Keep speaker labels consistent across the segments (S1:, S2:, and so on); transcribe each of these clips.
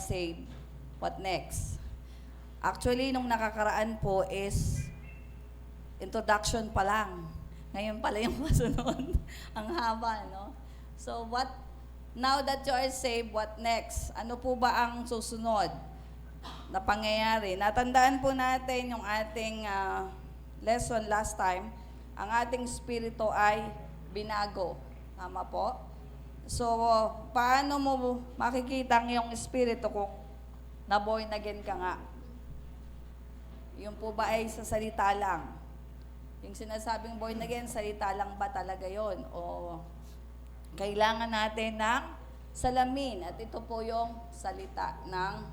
S1: saved, what next? Actually, nung nakakaraan po is introduction pa lang. Ngayon pala yung masunod. Ang haba, no? So, now that you are saved, what next? Ano po ba ang susunod na pangyayari? Natandaan po natin yung ating lesson last time. Ang ating spirito ay binago. Tama po? So, paano mo makikita ang iyong espiritu kung na-born again ka nga? Yung po ba ay sa salita lang? Yung sinasabing born again, salita lang ba talaga yon? O kailangan natin ng salamin? At ito po yung salita ng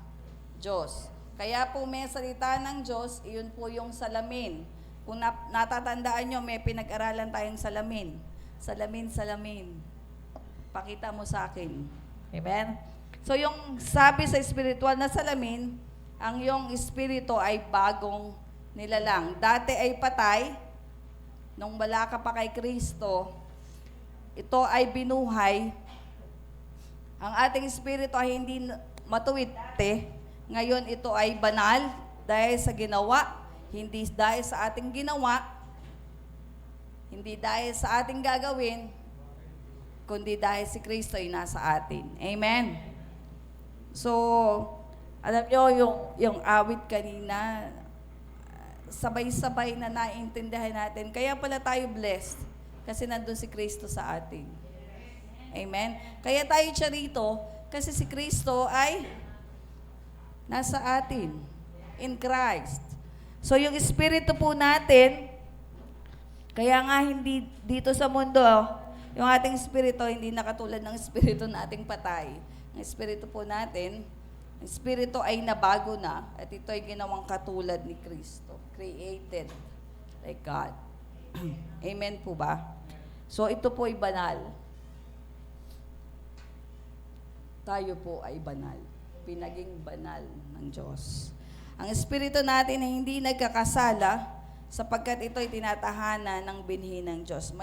S1: Diyos. Kaya po may salita ng Diyos, iyon po yung salamin. Kung natatandaan nyo, may pinag-aralan tayong salamin. Salamin, salamin. Pakita mo sa akin. Amen? So yung sabi sa spiritual na salamin, ang iyong espiritu ay bagong nilalang. Dati ay patay, nung wala ka pa kay Kristo, ito ay binuhay. Ang ating espiritu ay hindi matuwid dati, ngayon ito ay banal dahil sa ginawa, hindi dahil sa ating ginawa, hindi dahil sa ating gagawin, kundi dahil si Kristo ay nasa atin. Amen? So, alam nyo, yung awit kanina, sabay-sabay na naintindihan natin. Kaya pala tayo blessed kasi nandun si Kristo sa atin. Amen? Kaya tayo siya rito kasi si Kristo ay nasa atin. In Christ. So, yung espiritu po natin, kaya nga hindi dito sa mundo, yung ating espiritu, hindi nakatulad ng espiritu nating patay. Ang espiritu po natin, ang espiritu ay nabago na at ito ay ginawang katulad ni Kristo. Created like God. Amen po ba? So ito po ay banal. Tayo po ay banal. Pinaging banal ng Diyos. Ang espiritu natin ay hindi nagkakasala sapagkat ito ay tinatahanan ng binhi ng Diyos.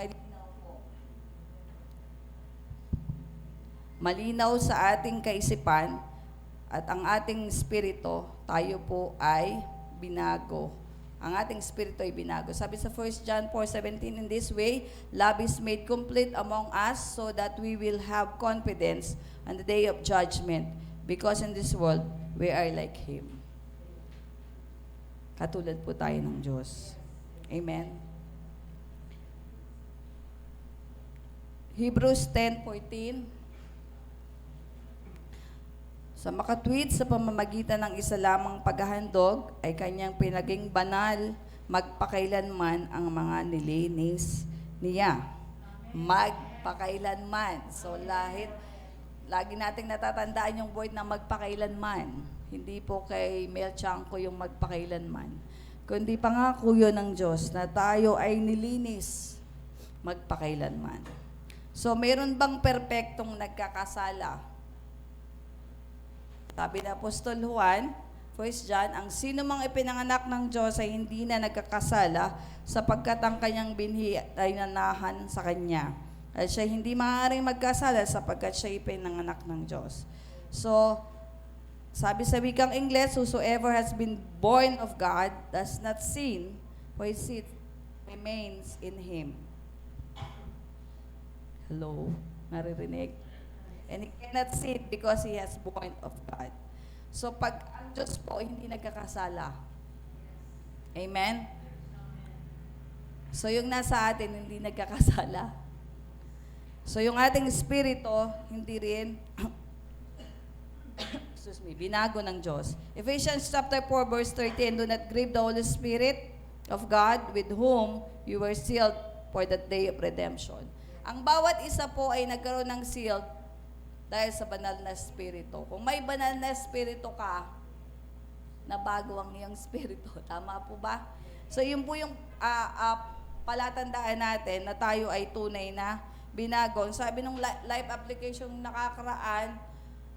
S1: Malinaw sa ating kaisipan at ang ating espiritu, tayo po ay binago. Ang ating espiritu ay binago. Sabi sa 1 John 4:17, in this way, love is made complete among us so that we will have confidence on the day of judgment because in this world, we are like Him. Katulad po tayo ng Diyos. Amen? Hebrews 10:14, sa makatwid sa pamamagitan ng isa lamang paghahandog ay kanyang pinaging banal magpakailanman ang mga nilinis niya. Magpakailanman. So lagi nating natatandaan yung word na magpakailanman. Hindi po kay Mel Chanco yung magpakailanman. Kundi pangako yun ng Diyos na tayo ay nilinis magpakailanman. So meron bang perpektong nagkakasala? Sabi na Apostol Juan, 1 John, ang sino mang ipinanganak ng Diyos ay hindi na nagkakasala sapagkat ang kanyang binhi ay nanahan sa Kanya. At siya hindi maaaring magkasala sapagkat siya ipinanganak ng Diyos. So, sabi sa wikang Ingles, whosoever has been born of God does not sin, for his seed remains in him. Hello? Naririnig? And he cannot sin because he has born of God. So pag ang Diyos po hindi nagkakasala. Amen? So yung nasa atin hindi nagkakasala. So yung ating espiritu hindi rin binago ng Diyos. Ephesians chapter 4 verse 13, do not grieve the Holy Spirit of God with whom you were sealed for the day of redemption. Ang bawat isa po ay nagkaroon ng sealed dahil sa banal na espiritu. Kung may banal na espiritu ka, nabago ang iyong espiritu. Tama po ba? So yun po yung palatandaan natin na tayo ay tunay na binago. Sabi nung life application nakakaraan,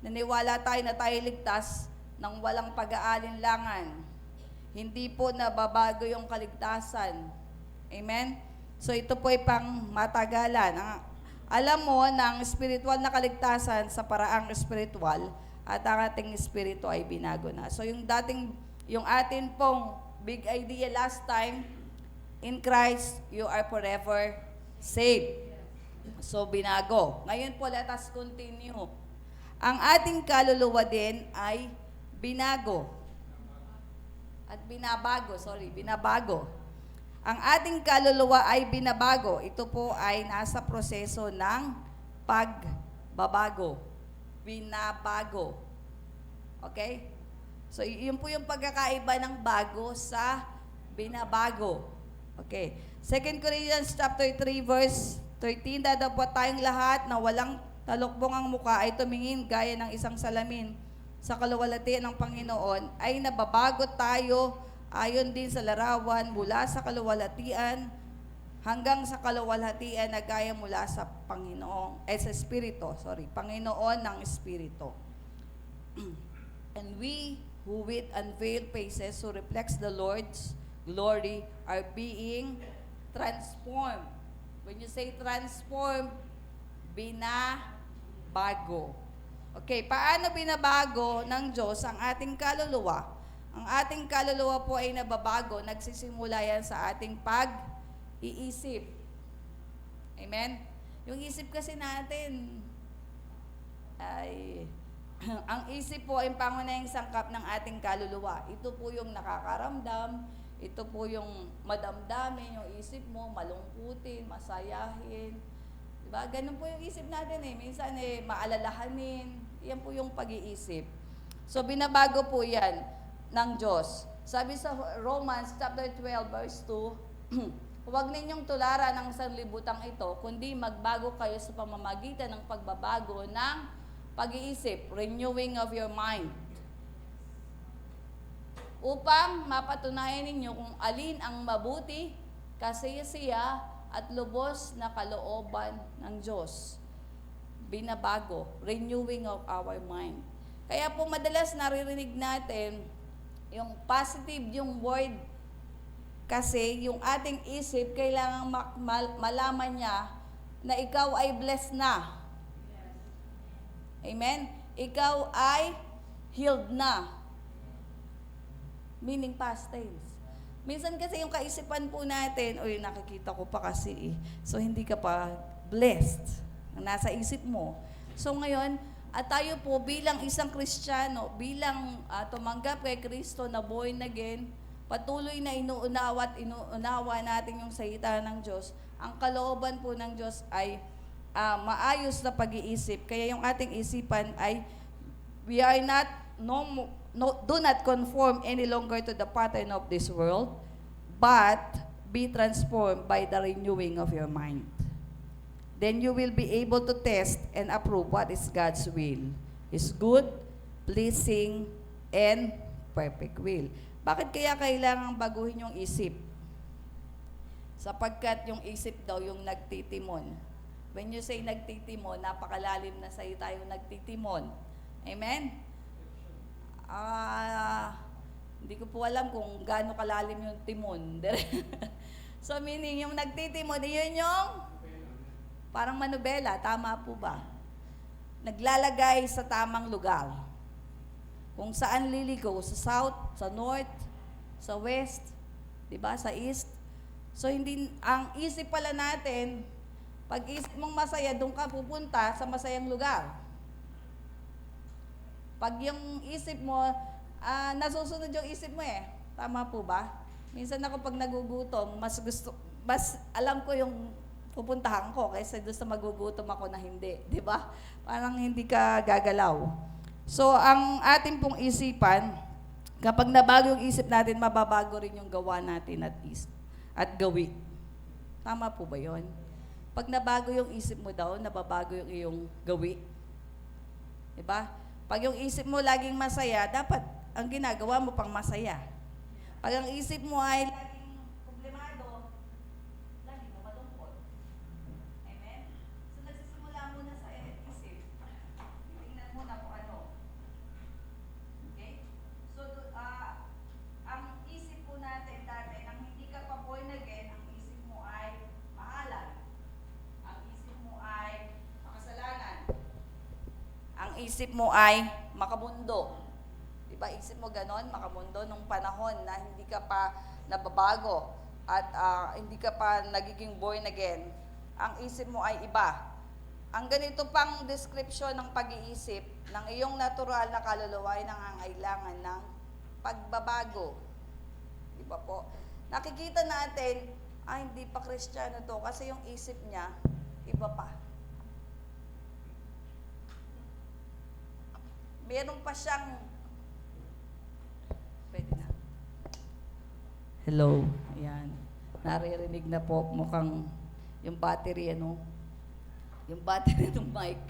S1: naniwala tayo na tayo ligtas ng walang pag-aalinlangan. Hindi po nababago yung kaligtasan. Amen? So ito po ay pang matagalan. Alam mo na ang spiritual na kaligtasan sa paraang spiritual at ang ating espiritu ay binago na. So yung atin pong big idea last time, in Christ, you are forever saved. So, binago. Ngayon po, let us continue. Ang ating kaluluwa din ay binago. At binabago. Ang ating kaluluwa ay binabago. Ito po ay nasa proseso ng pagbabago. Binabago. Okay? So, yun po yung pagkakaiba ng bago sa binabago. Okay. 2 Corinthians chapter 3 verse 13, dadapot tayong lahat na walang talukbong ang muka ay tumingin gaya ng isang salamin sa kaluwalhatian ng Panginoon, ay nababago tayo ayon din sa larawan mula sa kaluwalhatian hanggang sa kaluwalhatian na gaya mula sa Panginoon, sa Espiritu, Panginoon ng Espiritu. And we who with unveiled faces who reflects the Lord's glory are being transformed. When you say transformed, binabago. Okay, paano binabago ng Diyos ang ating kaluluwa? Ang ating kaluluwa po ay nababago, nagsisimula yan sa ating pag-iisip. Amen? Yung isip kasi natin, ay, ang isip po ay pangunahing sangkap ng ating kaluluwa. Ito po yung nakakaramdam, ito po yung madamdamin, yung isip mo, malungkutin, masayahin. Diba? Ganun po yung isip natin eh. Minsan maalalahanin. Yan po yung pag-iisip. So, binabago po yan ng Diyos. Sabi sa Romans chapter 12 verse 2, huwag ninyong tularan ang sanlibutang ito, kundi magbago kayo sa pamamagitan ng pagbabago ng pag-iisip, renewing of your mind, upang mapatunayan ninyo kung alin ang mabuti, kasiyasiya, at lubos na kalooban ng Diyos. Binabago, renewing of our mind. Kaya po madalas naririnig natin yung positive, yung word, kasi yung ating isip, kailangan malaman niya na ikaw ay blessed na. Amen? Ikaw ay healed na. Meaning past tense. Minsan kasi yung kaisipan po natin, oy, nakikita ko pa kasi eh. So, hindi ka pa blessed. Nasa isip mo. So, ngayon, at tayo po bilang isang Kristiyano, bilang tumanggap kay Kristo na born again, patuloy na inuunawa natin yung salita ng Diyos. Ang kalooban po ng Diyos ay maayos na pag-iisip. Kaya yung ating isipan ay, we are not, do not conform any longer to the pattern of this world, but be transformed by the renewing of your mind. Then you will be able to test and approve what is God's will, His good, pleasing, and perfect will. Bakit kaya kailangang baguhin yung isip? Sapagkat yung isip daw yung nagtitimon. When you say nagtitimon, napakalalim na salita yung nagtitimon. Amen? Hindi ko po alam kung gaano kalalim yung timon. So meaning, yung nagtitimon, yun yung parang manubela. Tama po ba? Naglalagay sa tamang lugar. Kung saan liligo, sa south, sa north, sa west, diba? Sa east. So hindi, ang isip pala natin, pag isip mong masaya, doon ka pupunta sa masayang lugar. Pag yung isip mo, nasusunod yung isip mo eh. Tama po ba? Minsan ako pag nagugutom, mas alam ko yung pupuntahan ko kaysa doon sa magugutom ako na hindi. Di ba? Parang hindi ka gagalaw. So, ang ating pong isipan, kapag nabago yung isip natin, mababago rin yung gawa natin at gawi. Tama po ba yun? Pag nabago yung isip mo daw, nababago yung iyong gawi. Di ba? Pag yung isip mo laging masaya, dapat ang ginagawa mo pang masaya. Pag ang isip mo ay laging problemado, laging ka malungkot. Amen? So, nagsisimula muna sa isip. Tingnan mo na kung ano. Okay? So, ang isip po natin dati, nang hindi ka pa born again, ang isip mo ay mahalan. Ang isip mo ay makasalanan. Ang isip mo ay makamundo. Diba, isip mo ganon, makamundo nung panahon na hindi ka pa nababago at hindi ka pa nagiging born again. Ang isip mo ay iba. Ang ganito pang description ng pag-iisip ng iyong natural na kaluluwa ay nangangailangan ng pagbabago. Diba po? Nakikita natin, hindi pa Kristiyano to kasi yung isip niya, iba pa. Meron pa siyang pwede na. Hello. Ayan. Naririnig na po. Mukhang yung battery, yung battery ng mic.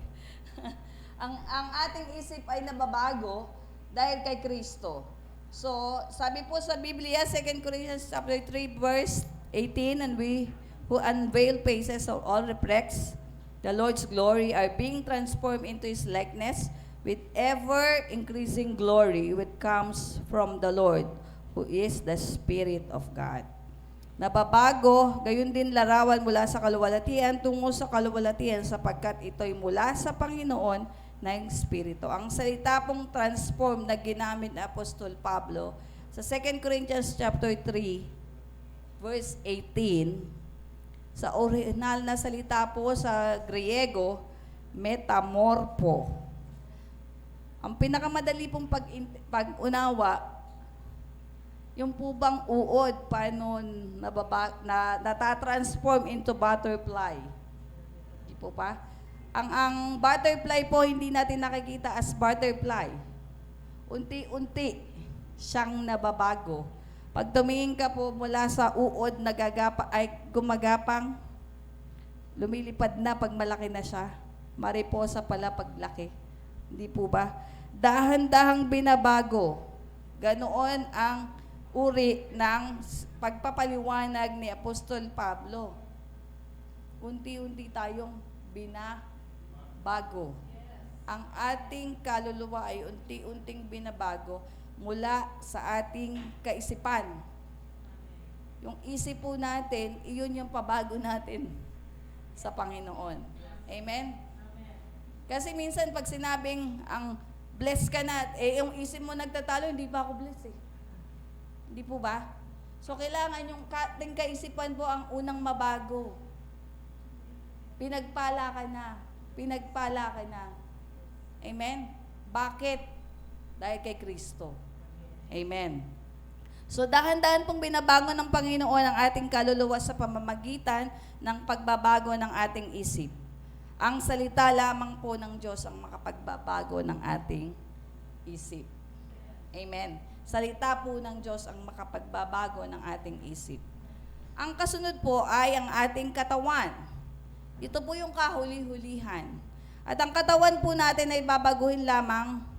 S1: ang ating isip ay nababago dahil kay Kristo. So, sabi po sa Biblia, 2 Corinthians chapter 3, verse 18, and we who unveil faces of all reflects the Lord's glory are being transformed into His likeness with ever-increasing glory which comes from the Lord, who is the Spirit of God. Nababago, gayon din larawan mula sa kaluwalhatian tungo sa kaluwalhatian sapagkat ito'y mula sa Panginoon na Espiritu. Ang salita pong transform na ginamit ni Apostol Pablo sa 2 Corinthians chapter 3, verse 18, sa original na salita po sa Griego, metamorpho. Ang pinakamadali pong pag-unawa, yung po bang uod, paano natatransform into butterfly. Di po ba? Ang butterfly po, hindi natin nakikita as butterfly. Unti-unti siyang nababago. Pag tumingin ka po mula sa uod, gumagapang, lumilipad na pag malaki na siya. Mariposa pala pag laki. Hindi po ba? Dahan-dahang binabago. Ganoon ang uri ng pagpapaliwanag ni Apostol Pablo. Unti-unti tayong binabago. Ang ating kaluluwa ay unti-unting binabago mula sa ating kaisipan. Yung isip po natin, iyon yung pabago natin sa Panginoon. Amen? Kasi minsan pag sinabing ang blessed ka na, yung isip mo nagtatalo, hindi pa ako blessed eh. Hindi po ba? So kailangan yung ating kaisipan po ang unang mabago. Pinagpala ka na. Pinagpala ka na. Amen? Bakit? Dahil kay Kristo. Amen. So dahan-dahan pong binabago ng Panginoon ang ating kaluluwa sa pamamagitan ng pagbabago ng ating isip. Ang salita lamang po ng Diyos ang makapagbabago ng ating isip. Amen. Salita po ng Diyos ang makapagbabago ng ating isip. Ang kasunod po ay ang ating katawan. Ito po yung kahuli-hulihan. At ang katawan po natin ay babaguhin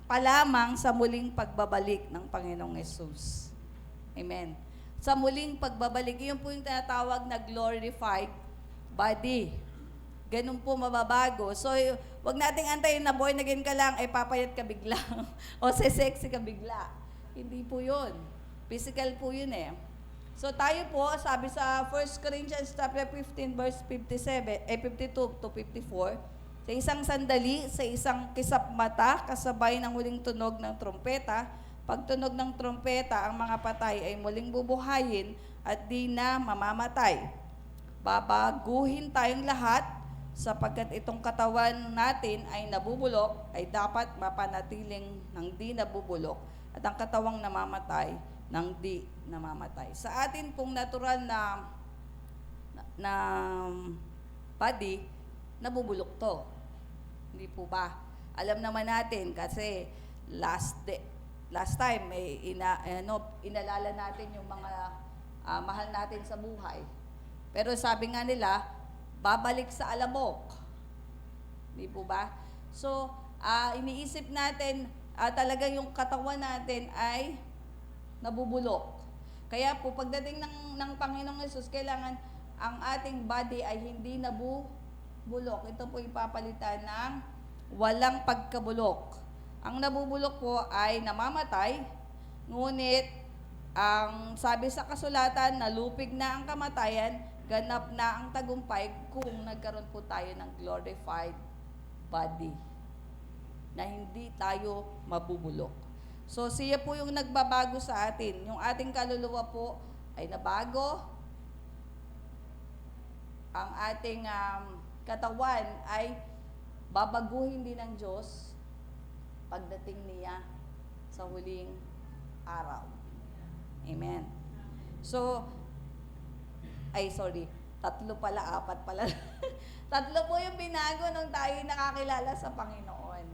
S1: palamang sa muling pagbabalik ng Panginoong Yesus. Amen. Sa muling pagbabalik, yun po yung tinatawag na glorified body. Ganun po mababago. So, wag nating antayin na born again ka lang, ay papayat ka bigla. O sexy ka bigla. Hindi po yun. Physical po yun eh. So, tayo po, sabi sa 1 Corinthians chapter 15, verse 52 to 54, sa isang sandali, sa isang kisap mata, kasabay ng huling tunog ng trompeta, pagtunog ng trompeta, ang mga patay ay muling bubuhayin at di na mamamatay. Babaguhin tayong lahat, sapagkat itong katawan natin ay nabubulok, ay dapat mapanatiling ng di nabubulok, at ang katawang namamatay ng di namamatay. Sa atin pong natural na body, nabubulok to. Hindi po ba? Alam naman natin kasi last time inalala natin yung mga mahal natin sa buhay. Pero sabi nga nila, babalik sa alamok. Di po ba? So, iniisip natin, talaga yung katawan natin ay nabubulok. Kaya po, pagdating ng Panginoong Yesus, kailangan ang ating body ay hindi nabubulok. Ito po ipapalitan ng walang pagkabulok. Ang nabubulok po ay namamatay, ngunit ang sabi sa kasulatan, nalupig na ang kamatayan, ganap na ang tagumpay kung nagkaroon po tayo ng glorified body. na hindi tayo mabubulok. So siya po yung nagbabago sa atin. Yung ating kaluluwa po ay nabago. Ang ating katawan ay babaguhin din ng Diyos pagdating niya sa huling araw. Amen. So, tatlo pala, apat pala. Tatlo po yung binago nung tayo nakakilala sa Panginoon.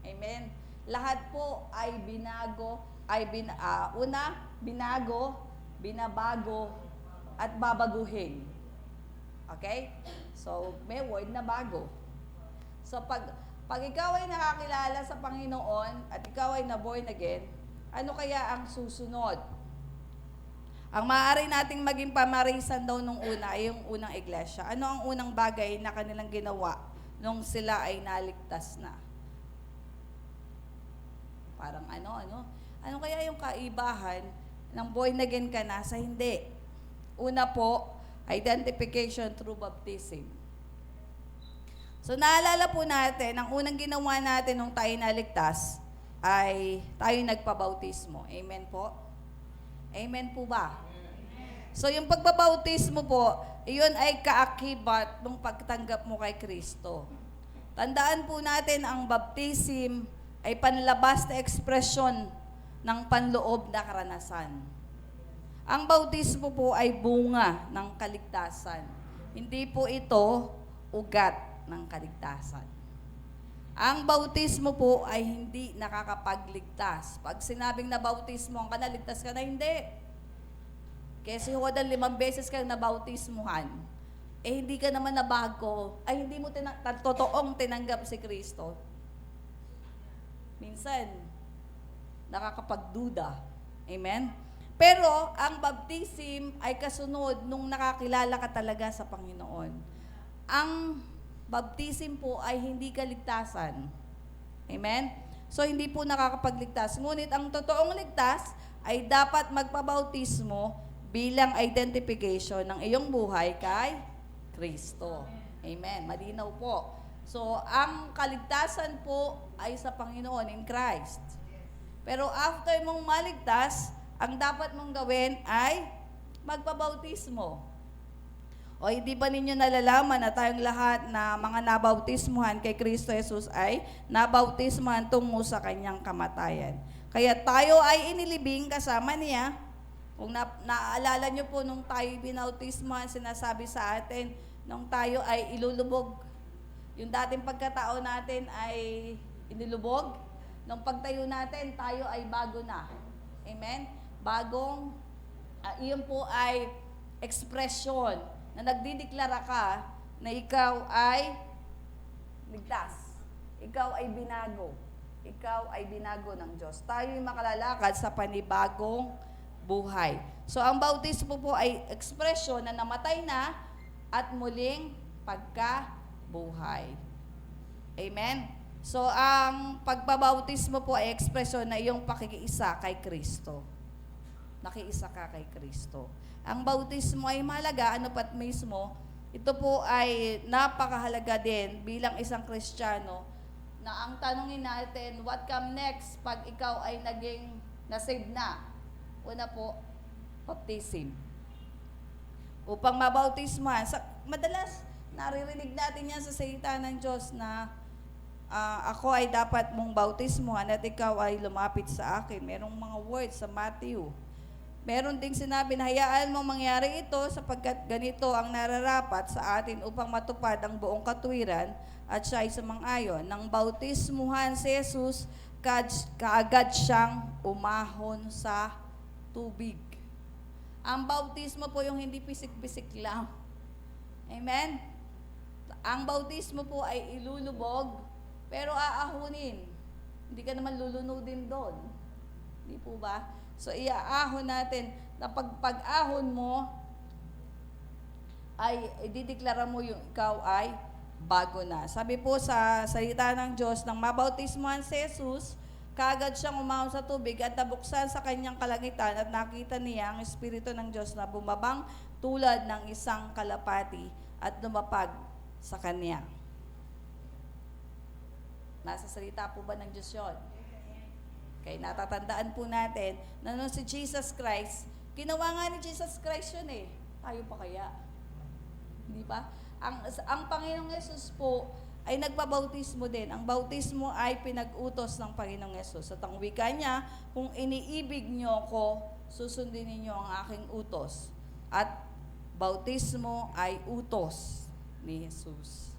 S1: Amen. Lahat po ay binago, binago, binabago, at babaguhin. Okay? So, may word na bago. So, pag ikaw ay nakakilala sa Panginoon at ikaw ay na-born again, ano kaya ang susunod? Ang maaari nating maging pamarisan daw nung una ay yung unang iglesia. Ano ang unang bagay na kanilang ginawa nung sila ay naligtas na? Parang ano kaya yung kaibahan ng born again ka na sa hindi? Una po, identification through baptism. So naalala po natin, ang unang ginawa natin nung tayo naligtas ay tayo nagpabautismo. Amen po? Amen po ba? So yung pagbabautismo po, iyon ay kaakibat ng pagtanggap mo kay Kristo. Tandaan po natin ang baptism ay panlabas na ekspresyon ng panloob na karanasan. Ang bautismo po ay bunga ng kaligtasan. Hindi po ito ugat ng kaligtasan. Ang bautismo po ay hindi nakakapagligtas. Pag sinabing na bautismo ang kanaligtas ka na, hindi. Kasi huwag 5 beses kang nabautismuhan, hindi ka naman nabago, ay hindi mo totoong tinanggap si Kristo. Minsan, nakakapagduda. Amen? Pero, ang baptism ay kasunod nung nakakilala ka talaga sa Panginoon. Ang baptism po ay hindi kaligtasan. Amen? So, hindi po nakakapagligtas. Ngunit, ang totoong ligtas ay dapat magpabautismo bilang identification ng iyong buhay kay Kristo. Amen? Malinaw po. So, ang kaligtasan po ay sa Panginoon in Christ. Pero after mong maligtas, ang dapat mong gawin ay magpabautismo. O hindi ba ninyo nalalaman na tayong lahat na mga nabautismuhan kay Kristo Jesus ay nabautismuhan tungo sa kanyang kamatayan. Kaya tayo ay inilibing kasama niya. Kung naaalala nyo po nung tayo binautismuhan, sinasabi sa atin, nung tayo ay ilulubog. Yung dating pagkatao natin ay inilubog. Nung pagtayo natin, tayo ay bago na. Amen? Bagong, iyon po ay ekspresyon na nagdideklara ka na ikaw ay ligtas. Ikaw ay binago. Ikaw ay binago ng Diyos. Tayo ay makalalakad sa panibagong buhay. So, ang bautismo po ay ekspresyon na namatay na at muling pagkabuhay. Amen? So, ang pagbabautismo po ay ekspresyon na iyong pakikiisa kay Kristo. Nakiisa ka kay Kristo. Ang bautismo ay mahalaga, ano pat mismo, ito po ay napakahalaga din bilang isang Kristiyano na ang tanungin natin, what come next pag ikaw ay naging nasave na? Una po, baptism. Upang mabautismuhan, madalas naririnig natin yan sa salita ng Diyos na ako ay dapat mong bautismuhan at ikaw ay lumapit sa akin. Merong mga words sa Matthew. Meron ding sinabi na hayaan mong mangyari ito sapagkat ganito ang nararapat sa atin upang matupad ang buong katwiran at siya ay sumang-ayon. Nang bautismuhan si Jesus, kaagad siyang umahon sa tubig. Ang bautismo po yung hindi pisik-pisik lang. Amen? Ang bautismo po ay ilulubog, pero aahunin. Hindi ka naman lulunodin doon. Hindi po ba? So, iaahon natin na pag-ahon mo, ay idideklara mo yung ikaw ay bago na. Sabi po sa salita ng Diyos, nang mabautismuhan si Jesus, kaagad siyang umahon sa tubig at nabuksan sa kanyang kalangitan at nakita niya ang Espiritu ng Diyos na bumabang tulad ng isang kalapati at lumapag sa kanya. Nasa salita po ba ng Diyos yun? Okay, natatandaan po natin na nung si Jesus Christ, ginawa nga ni Jesus Christ yun eh. Tayo pa kaya? Hindi ba? Ang Panginoong Yesus po ay nagbabautismo din. Ang bautismo ay pinag-utos ng Panginoong Yesus. At ang wika niya, kung iniibig niyo ko, susundin ninyo ang aking utos. At bautismo ay utos ni Jesus.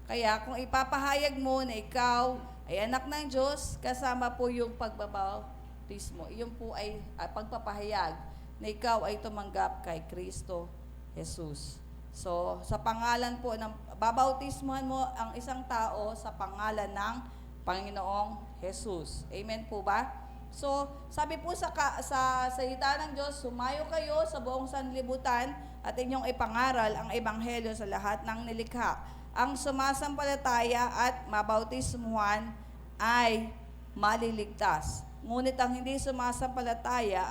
S1: Kaya kung ipapahayag mo na ikaw ay anak ng Diyos, kasama po yung pagbabautismo. Iyon po ay pagpapahayag na ikaw ay tumanggap kay Kristo Jesus. So, sa pangalan po ng babautismuhan mo ang isang tao sa pangalan ng Panginoong Jesus. Amen po ba? So, sabi po sa salita ng Diyos, sumayo kayo sa buong sanlibutan at inyong ipangaral ang ebanghelyo sa lahat ng nilikha. Ang sumasampalataya at mabautismuhan ay maliligtas. Ngunit ang hindi sumasampalataya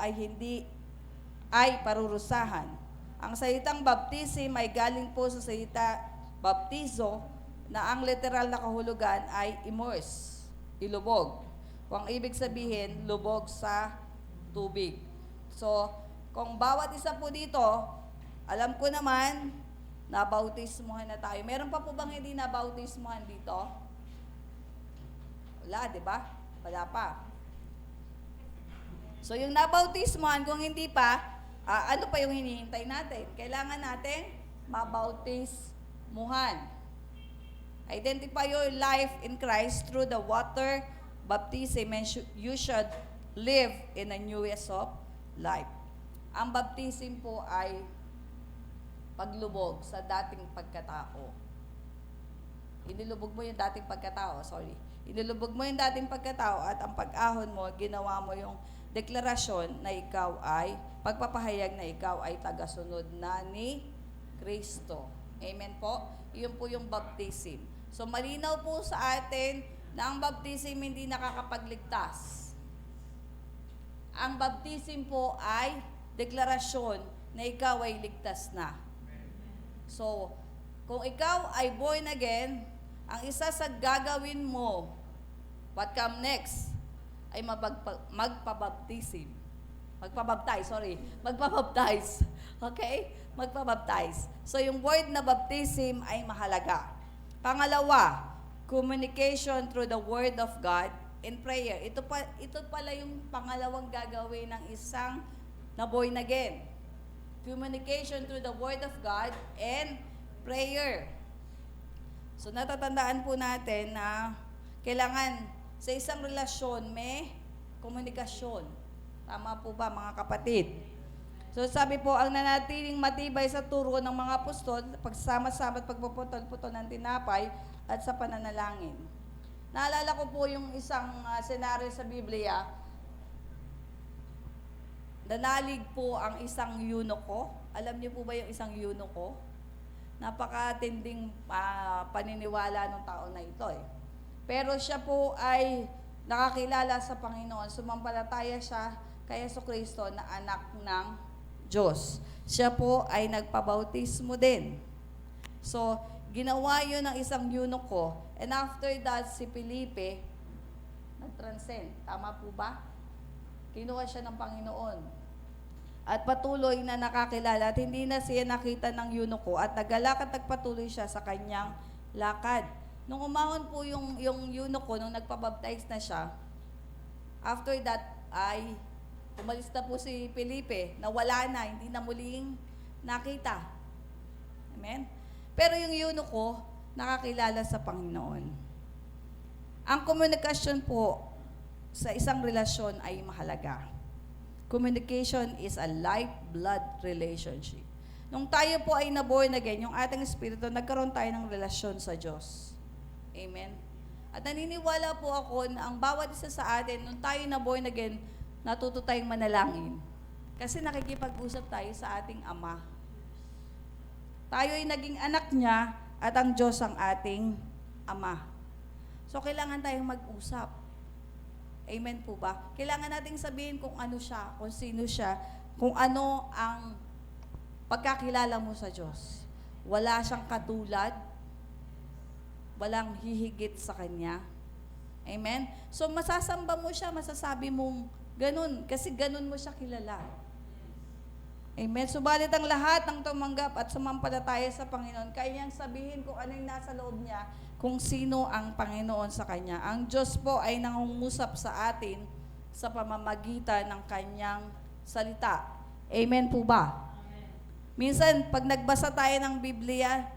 S1: ay parurusahan. Ang salitang baptism ay galing po sa salita baptizo na ang literal na kahulugan ay immerse, ilubog. Kung ang ibig sabihin, lubog sa tubig. So, kung bawat isa po dito, alam ko naman, nabautismuhan na tayo. Meron pa po bang hindi nabautismuhan dito? Wala, di ba? Wala pa. So, yung nabautismuhan, kung hindi pa, ano pa yung hinihintay natin? Kailangan natin mabautismuhan. Identify your life in Christ through the water baptism and you should live in a newness of life. Ang baptism po ay paglubog sa dating pagkatao. Inilubog mo yung dating pagkatao, Inilubog mo yung dating pagkatao at ang pag-ahon mo, ginawa mo yung deklarasyon na ikaw ay, pagpapahayag na ikaw ay tagasunod na ni Kristo. Amen po? Iyon po yung baptism. So malinaw po sa atin na ang baptism hindi nakakapagligtas. Ang baptism po ay deklarasyon na ikaw ay ligtas na. So, kung ikaw ay born again, ang isa sa gagawin mo, what come next, ay magpabaptism. Magpabaptize. Okay? Magpabaptize. So, yung word na baptism ay mahalaga. Pangalawa, communication through the Word of God in prayer. Ito pala yung pangalawang gagawin ng isang na born again. Communication through the Word of God and prayer. So, natatandaan po natin na kailangan sa isang relasyon may komunikasyon. Tama po ba, mga kapatid? So, sabi po, ang nanatiling matibay sa turo ng mga apostol, pagsama-sama at pagpuputol-putol ng tinapay at sa pananalangin. Naalala ko po yung isang senaryo sa Biblia. Nanalig po ang isang eunuko. Alam niyo po ba yung isang eunuko? Napakatinding paniniwala ng tao na ito eh. Pero siya po ay nakakilala sa Panginoon. Sumampalataya siya kay Jesucristo na anak ng Diyos. Siya po ay nagpabautismo din. So, ginawa yun ng isang eunuko. And after that, si Felipe nag-transcend. Tama po ba? Kinuha siya ng Panginoon. At patuloy na nakakilala at hindi na siya nakita ng eunuko at nagalakad nagpatuloy siya sa kanyang lakad. Nung umahon po yung eunuko, nung nagpabaptize na siya, after that ay umalis na po si Felipe, nawala na, hindi na muling nakita. Amen? Pero yung eunuko, nakakilala sa Panginoon. Ang komunikasyon po sa isang relasyon ay mahalaga. Communication is a life-blood relationship. Nung tayo po ay naborn again, yung ating espiritu, nagkaroon tayo ng relasyon sa Diyos. Amen? At naniniwala po ako na ang bawat isa sa atin, nung tayo naborn again, natuto tayong manalangin. Kasi nakikipag-usap tayo sa ating Ama. Tayo ay naging anak niya at ang Diyos ang ating Ama. So, kailangan tayong mag-usap. Amen po ba? Kailangan nating sabihin kung ano siya, kung sino siya, kung ano ang pagkakilala mo sa Diyos. Wala siyang katulad, walang hihigit sa Kanya. Amen? So masasamba mo siya, masasabi mong ganun, kasi ganun mo siya kilala. Amen? Subalit ang lahat ng tumanggap at sumampalataya sa Panginoon, kaya niyang sabihin kung ano yung nasa loob niya, kung sino ang Panginoon sa kanya. Ang Diyos po ay nangungusap sa atin sa pamamagitan ng kanyang salita. Amen po ba? Amen. Minsan, pag nagbasa tayo ng Biblia,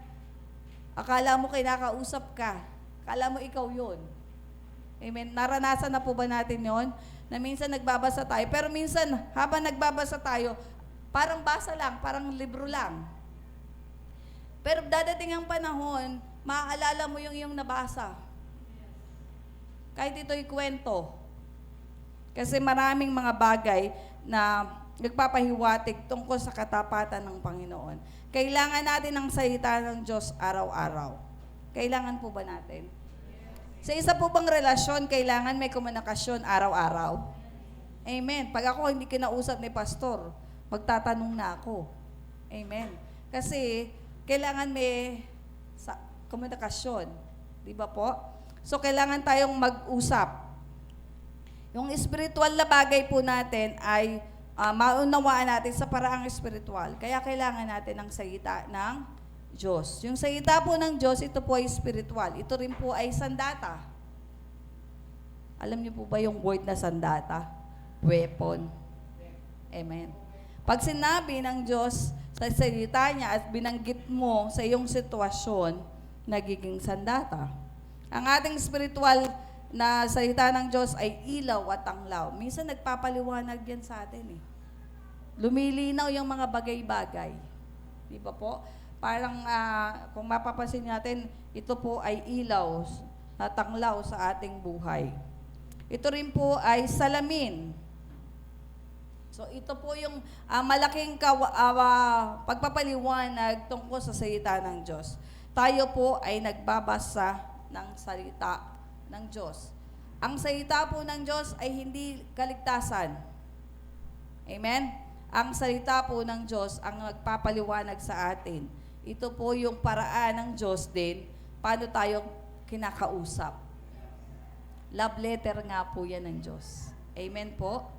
S1: akala mo kinakausap ka. Akala mo ikaw yun. Amen. Naranasan na po ba natin yon? Na minsan nagbabasa tayo, pero minsan habang nagbabasa tayo, parang basa lang, parang libro lang. Pero dadating ang panahon, maaalala mo yung iyong nabasa. Kahit ito'y kwento. Kasi maraming mga bagay na nagpapahiwatig tungkol sa katapatan ng Panginoon. Kailangan natin ang salita ng Diyos araw-araw. Kailangan po ba natin? Sa isa po bang relasyon, kailangan may komunikasyon araw-araw? Amen. Pag ako hindi kinausap ni pastor, magtatanong na ako. Amen. Kasi, kailangan may komunikasyon. Di ba po? So, kailangan tayong mag-usap. Yung spiritual na bagay po natin ay maunawaan natin sa paraang spiritual. Kaya kailangan natin ng salita ng Diyos. Yung salita po ng Diyos, ito po ay spiritual. Ito rin po ay sandata. Alam niyo po ba yung word na sandata? Weapon. Amen. Pag sinabi ng Diyos sa salita niya at binanggit mo sa iyong sitwasyon, nagiging sandata. Ang ating spiritual na salita ng Diyos ay ilaw at tanglaw. Minsan nagpapaliwanag yan sa atin eh. Lumilinaw yung mga bagay-bagay. Di ba po? Parang kung mapapansin natin, ito po ay ilaw na tanglaw sa ating buhay. Ito rin po ay salamin. So ito po yung malaking pagpapaliwanag tungkol sa salita ng Diyos. Tayo po ay nagbabasa ng salita ng Diyos. Ang salita po ng Diyos ay hindi kaligtasan. Amen? Ang salita po ng Diyos ang nagpapaliwanag sa atin. Ito po yung paraan ng Diyos din, paano tayo kinakausap. Love letter nga po yan ng Diyos. Amen po?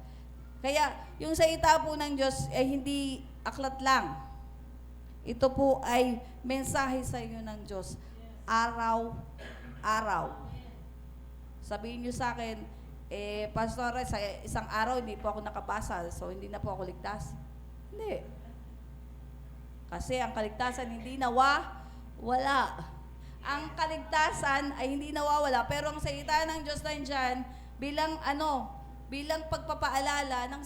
S1: Kaya, yung salita po ng Diyos ay hindi aklat lang. Ito po ay mensahe sa inyo ng Diyos. Araw-araw. Sabihin niyo sa akin, Pastor, sa isang araw hindi po ako nakabasa, so hindi na po ako ligtas. Hindi. Kasi ang kaligtasan hindi nawawala. Ang kaligtasan ay hindi nawawala, pero ang salita ng Diyos nandiyan bilang pagpapaalala ng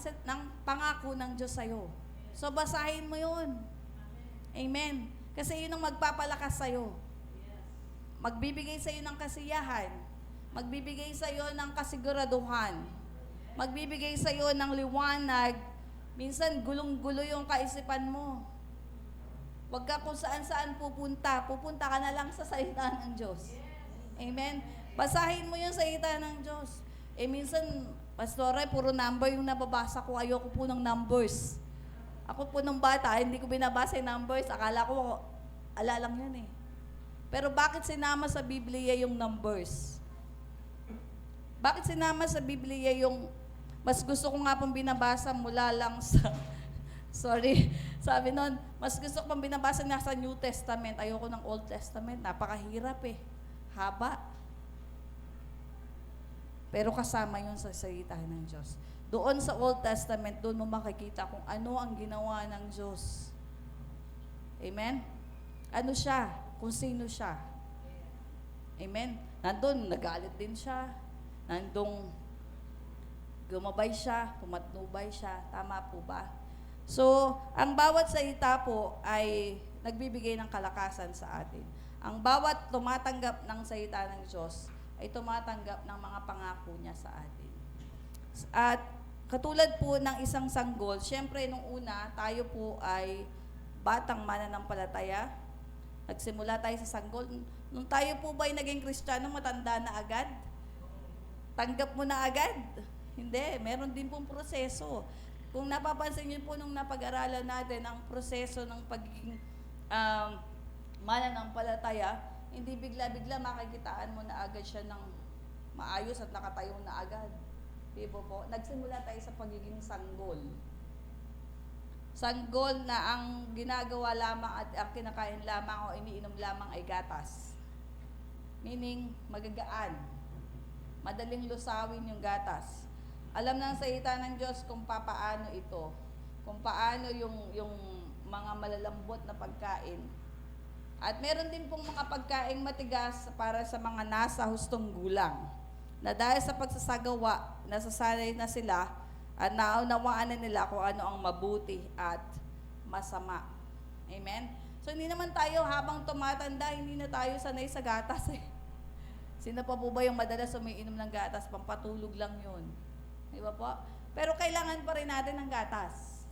S1: pangako ng Diyos sa'yo. So, basahin mo yun. Amen. Kasi yun ang magpapalakas sa'yo. Magbibigay sa'yo ng kasiyahan. Magbibigay sa'yo ng kasiguraduhan. Magbibigay sa'yo ng liwanag. Minsan, gulong-gulo yung kaisipan mo. Huwag ka kung saan-saan pupunta. Pupunta ka na lang sa salita ng Diyos. Amen. Basahin mo yung salita ng Diyos. Minsan, Pastor, puro number yung nababasa ko. Ayoko po ng numbers. Ako po nung bata, hindi ko binabasa yung numbers. Akala ko, lang yun eh. Pero bakit sinama sa Biblia yung numbers? Bakit sinama sa Biblia yung, mas gusto ko nga pong binabasa mula lang sa, sabi nun, mas gusto ko pong binabasa na sa New Testament. Ayoko ng Old Testament. Napakahirap eh. Haba. Pero kasama yun sa salita ng Diyos. Doon sa Old Testament, doon mo makikita kung ano ang ginawa ng Diyos. Amen? Ano siya? Kung sino siya. Amen? Nandun, nagalit din siya. Nandun, gumabay siya, pumatnubay siya. Tama po ba? So, ang bawat salita po ay nagbibigay ng kalakasan sa atin. Ang bawat tumatanggap ng salita ng Diyos ay tumatanggap ng mga pangako niya sa atin. At katulad po ng isang sanggol, syempre nung una, tayo po ay batang mananampalataya. Nagsimula tayo sa sanggol. Nung tayo po ba ay naging Kristiyano, matanda na agad? Tanggap mo na agad? Hindi, meron din pong proseso. Kung napapansin niyo po nung napag-aralan natin ang proseso ng pagiging mananampalataya, hindi bigla-bigla makikitaan mo na agad siya ng maayos at nakatayo na agad. Di ba po? Nagsimula tayo sa pagiging sanggol. Sanggol na ang ginagawa lamang at ang kinakain lamang o iniinom lamang ay gatas. Meaning, magagaan. Madaling lusawin yung gatas. Alam ng salita ng Diyos kung papaano ito. Kung paano yung mga malalambot na pagkain. At meron din pong mga pagkaing matigas para sa mga nasa hustong gulang. Na dahil sa pagsasagawa, nasasanay na sila at naunawaan na nila kung ano ang mabuti at masama. Amen? So hindi naman tayo habang tumatanda, hindi na tayo sanay sa gatas eh. Sino pa po ba yung madalas umiinom ng gatas? Pampatulog lang yun. Di ba po? Pero kailangan pa rin natin ng gatas.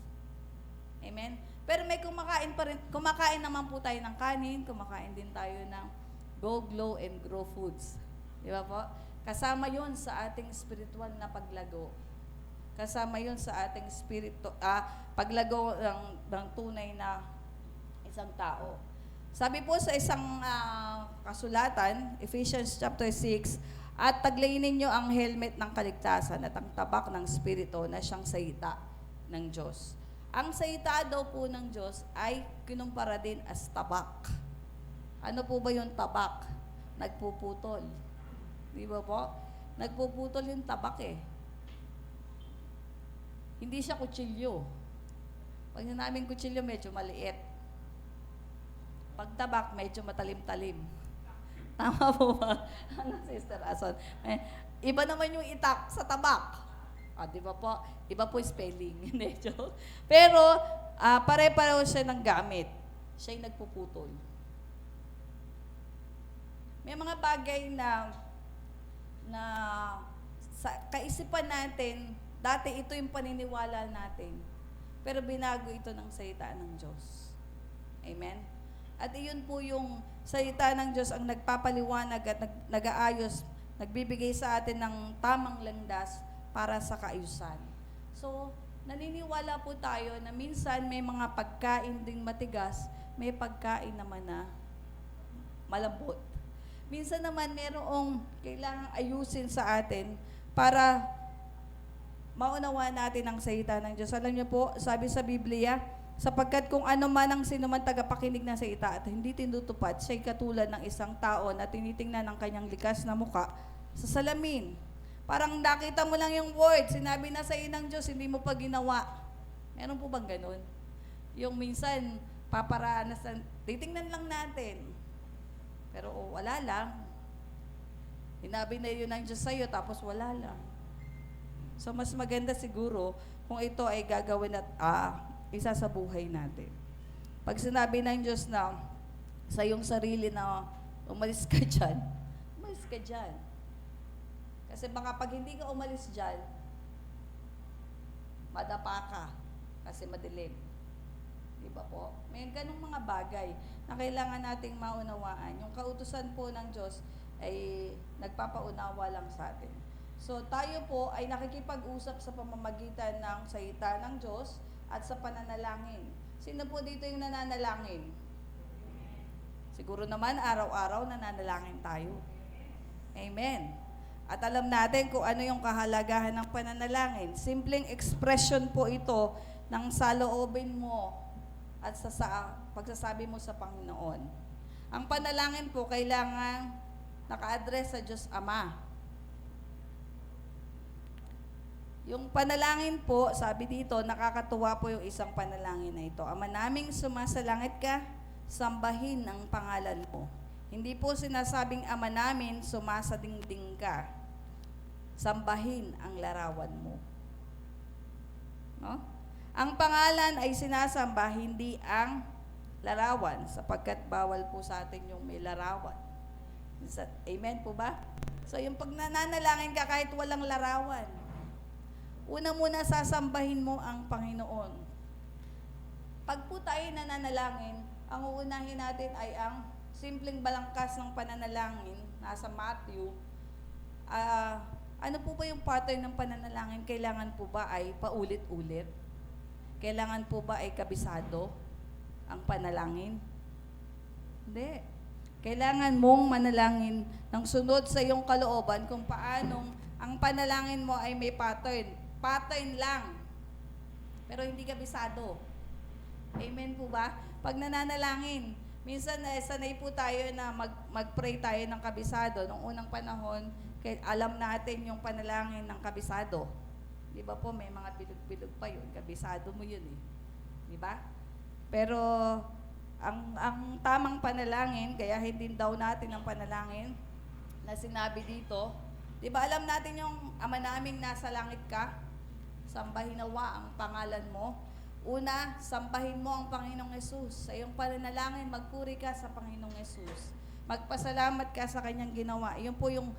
S1: Amen? Pero may kumakain pa rin, kumakain naman po tayo ng kanin, kumakain din tayo ng Go, Glow, and Grow foods. Di ba po? Kasama yun sa ating spiritual na paglago. Kasama yun sa ating paglago ng tunay na isang tao. Sabi po sa isang kasulatan, Ephesians chapter 6, at taglayinin nyo ang helmet ng kaligtasan at ang tabak ng Espiritu na siyang salita ng Diyos. Ang salita daw po ng Diyos ay kinumpara din as tabak. Ano po ba yung tabak? Nagpuputol. Di ba po? Nagpuputol yung tabak eh. Hindi siya kutsilyo. Pag sinabing kutsilyo, medyo maliit. Pag tabak, medyo matalim-talim. Tama po ba? Ano, Sister Ason? Iba naman yung itak sa tabak. Di ba po? Iba po spelling. Hindi, joke. Pero, pare-pareho siya ng gamit. Siya yung nagpuputol. May mga bagay na sa kaisipan natin, dati ito yung paniniwala natin. Pero binago ito ng salita ng Diyos. Amen? At iyon po yung salita ng Diyos ang nagpapaliwanag at nag-aayos, nagbibigay sa atin ng tamang landas para sa kaayusan. So, naniniwala po tayo na minsan may mga pagkain ding matigas, may pagkain naman na malambot. Minsan naman merong kailangang ayusin sa atin para maunawaan natin ang salita ng Diyos. Alam niyo po, sabi sa Biblia, sapagkat kung ano man ang sino man tagapakinig ng salita at hindi tinutupad, siya'y katulad ng isang tao na tinitingnan ng kanyang likas na muka sa salamin. Parang nakita mo lang yung word, sinabi na sa ng Diyos, hindi mo pa ginawa. Meron po bang ganun? Yung minsan, paparanasan, titingnan lang natin. Pero wala lang. Hinabi na yun ng Diyos sa'yo, tapos wala lang. So, mas maganda siguro kung ito ay gagawin at isa sa buhay natin. Pag sinabi ng Diyos na sa iyong sarili na umalis ka dyan, umalis ka dyan. Kasi baka pag hindi ka umalis dyan, madapa ka kasi madilim. Di ba po? May ganung mga bagay na kailangan nating maunawaan. Yung kautusan po ng Diyos ay nagpapaunawa lang sa atin. So, tayo po ay nakikipag-usap sa pamamagitan ng salita ng Diyos at sa pananalangin. Sino po dito yung nananalangin? Siguro naman, araw-araw nananalangin tayo. Amen. At alam natin kung ano yung kahalagahan ng pananalangin. Simpleng expression po ito ng saloobin mo at sa pagsasabi mo sa Panginoon. Ang panalangin po kailangan naka-address sa Diyos Ama. Yung panalangin po, sabi dito, nakakatuwa po yung isang panalangin na ito. Ama naming sumasalangit ka, sambahin ang pangalan mo. Hindi po sinasabing Ama namin, sumasadingding ka. Sambahin ang larawan mo. No? Ang pangalan ay sinasamba, hindi ang larawan, sapagkat bawal po sa atin yung may larawan. Amen po ba? So yung pag nananalangin ka kahit walang larawan, una muna sasambahin mo ang Panginoon. Pag po tayo nananalangin, ang uunahin natin ay ang simpleng balangkas ng pananalangin, nasa Matthew. Ano po ba yung pattern ng pananalangin? Kailangan po ba ay paulit-ulit? Kailangan po ba ay kabisado ang panalangin? Hindi. Kailangan mong manalangin ng sunod sa iyong kalooban kung paanong ang panalangin mo ay may pattern. Pattern lang. Pero hindi kabisado. Amen po ba? Pag nananalangin, minsan sanay po tayo na mag-pray tayo ng kabisado. Noong unang panahon, alam natin yung panalangin ng kabisado. Di ba po, may mga bilog-bilog pa yun. Kabisado mo yun eh. Di ba? Pero, ang tamang panalangin, kaya hindi daw natin ang panalangin na sinabi dito, di ba alam natin yung Ama naming nasa langit ka, sambahin nawa ang pangalan mo. Una, sambahin mo ang Panginoong Yesus. Sa iyong pananalangin, magpuri ka sa Panginoong Yesus. Magpasalamat ka sa kanyang ginawa. Yun po yung